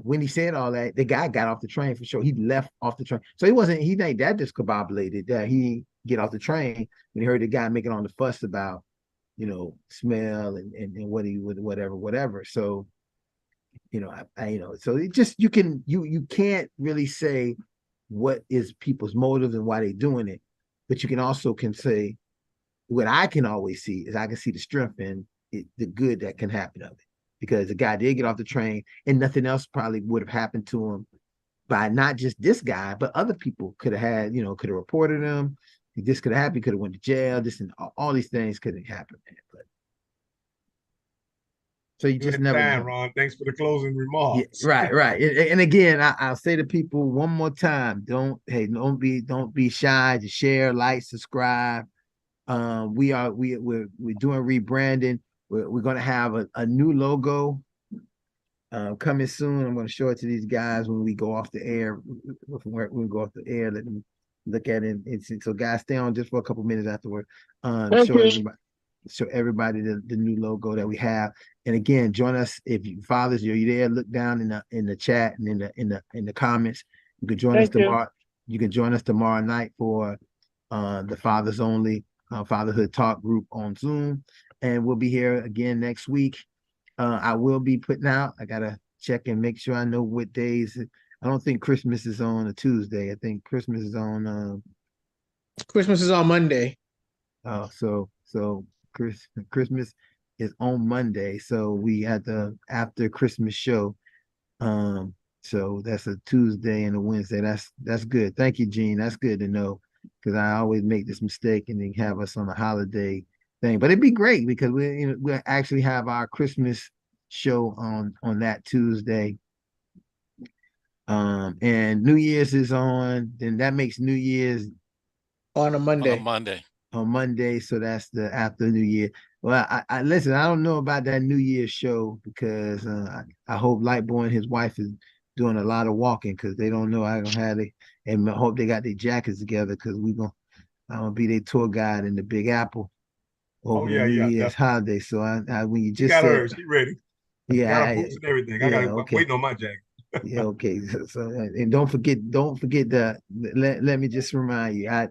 When he said all that, the guy got off the train for sure. He left off the train. So he ain't that discombobulated that he get off the train when he heard the guy making all the fuss about, smell and what he would, whatever. So, so it just, you can't really say what is people's motives and why they're doing it, but you can say, what I can always see is I can see the strength in it, the good that can happen of it. Because the guy did get off the train and nothing else probably would have happened to him by not just this guy, but other people could have reported him, this could have happened. He could have went to jail. This and all these things could have happened, man. But so you just Good never time, know. Ron. Thanks for the closing Yeah, remarks. right. And again, I'll say to people one more time: don't be shy to share, like, subscribe. We're doing rebranding. We're gonna have a new logo coming soon. I'm gonna show it to these guys when we go off the air. When we go off the air, let them look at it. So guys, stay on just for a couple minutes afterward. Show everybody the new logo that we have. And again, join us if you fathers, you're there. Look down in the chat and in the comments. You can join us tomorrow. You can join us tomorrow night for the Fathers Only Fatherhood Talk group on Zoom, and we'll be here again next week. I will be putting out. I gotta check and make sure I know what days. I don't think Christmas is on a Tuesday. I think Christmas is on. Christmas is on Monday. So Christmas is on Monday. So we had the after Christmas show. So that's a Tuesday and a Wednesday. That's good. Thank you, Gene. That's good to know, because I always make this mistake and then have us on a holiday thing. But it'd be great because we'll actually have our Christmas show on that Tuesday. And New Year's is on. Then that makes New Year's on a Monday. On Monday, so that's the after New Year. Well, I listen. I don't know about that New Year's show because I hope Lightboy and his wife is doing a lot of walking because they don't know I'm gonna have it, and I hope they got their jackets together because I'm gonna be their tour guide in the Big Apple over the New Year's holiday. So when you just got said, hers, she ready. Yeah, got a boots and everything. I'm waiting on my jacket. Yeah, okay. So and don't forget let me just remind you. I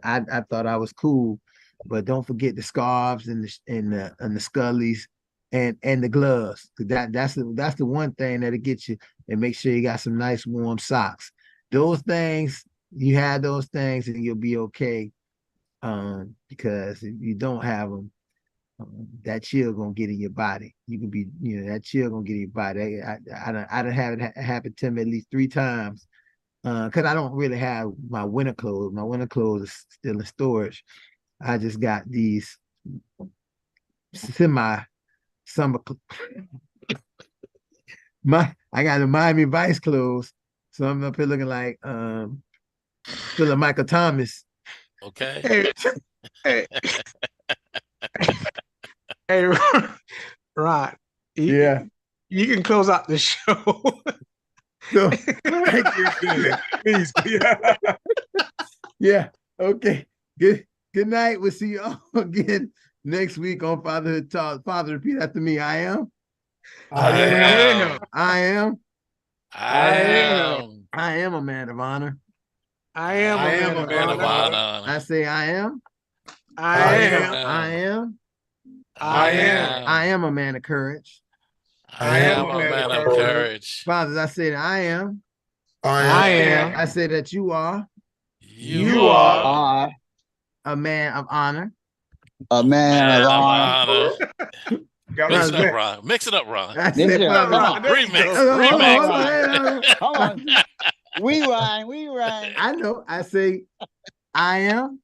thought I was cool, but don't forget the scarves and the scullies and the gloves. That's the one thing that'll get you, and make sure you got some nice warm socks. Those things, you have those things and you'll be okay. Because if you don't have them, that chill gonna get in your body. You can be, that chill gonna get in your body. I done have it happen to me at least 3 times. Because I don't really have my winter clothes. My winter clothes is still in storage. I just got these summer. I got the Miami Vice clothes, so I'm up here looking like Philip Michael Thomas. Okay. Hey, Ron. Yeah. You can close out the show. So, Please. Yeah. Okay. Good night. We'll see you all again next week on Fatherhood Talk. Father, repeat after me. I am. I am. I am. I am. I am a man of honor. I am a man of honor. I say I am. I am. I am. I am. I am a man of courage. I am a man of courage. Fathers, I said I am. I am. I say that you are. You are A man of honor. A man of honor. Mix it up, Ron. Mix it up, Ron. I said, Remix. Come on. We rhyme. I know. I say I am.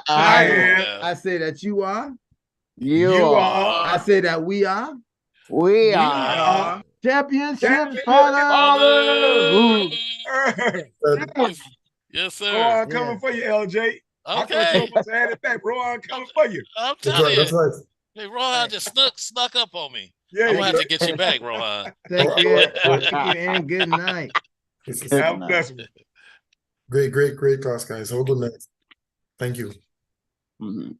I am. I say that you are. You are. I say that we are. We are. Championship Father. Yes, sir. Rowan coming for you, LJ. Okay. I had it back. Rowan coming for you. I'm telling you. That's right. Hey, Rohan just snuck up on me. Yeah, I'm gonna have to get you back, Rohan. Thank you, and good night. Have a blessed one. Great class, guys. Have a good night. Thank you. Mhm.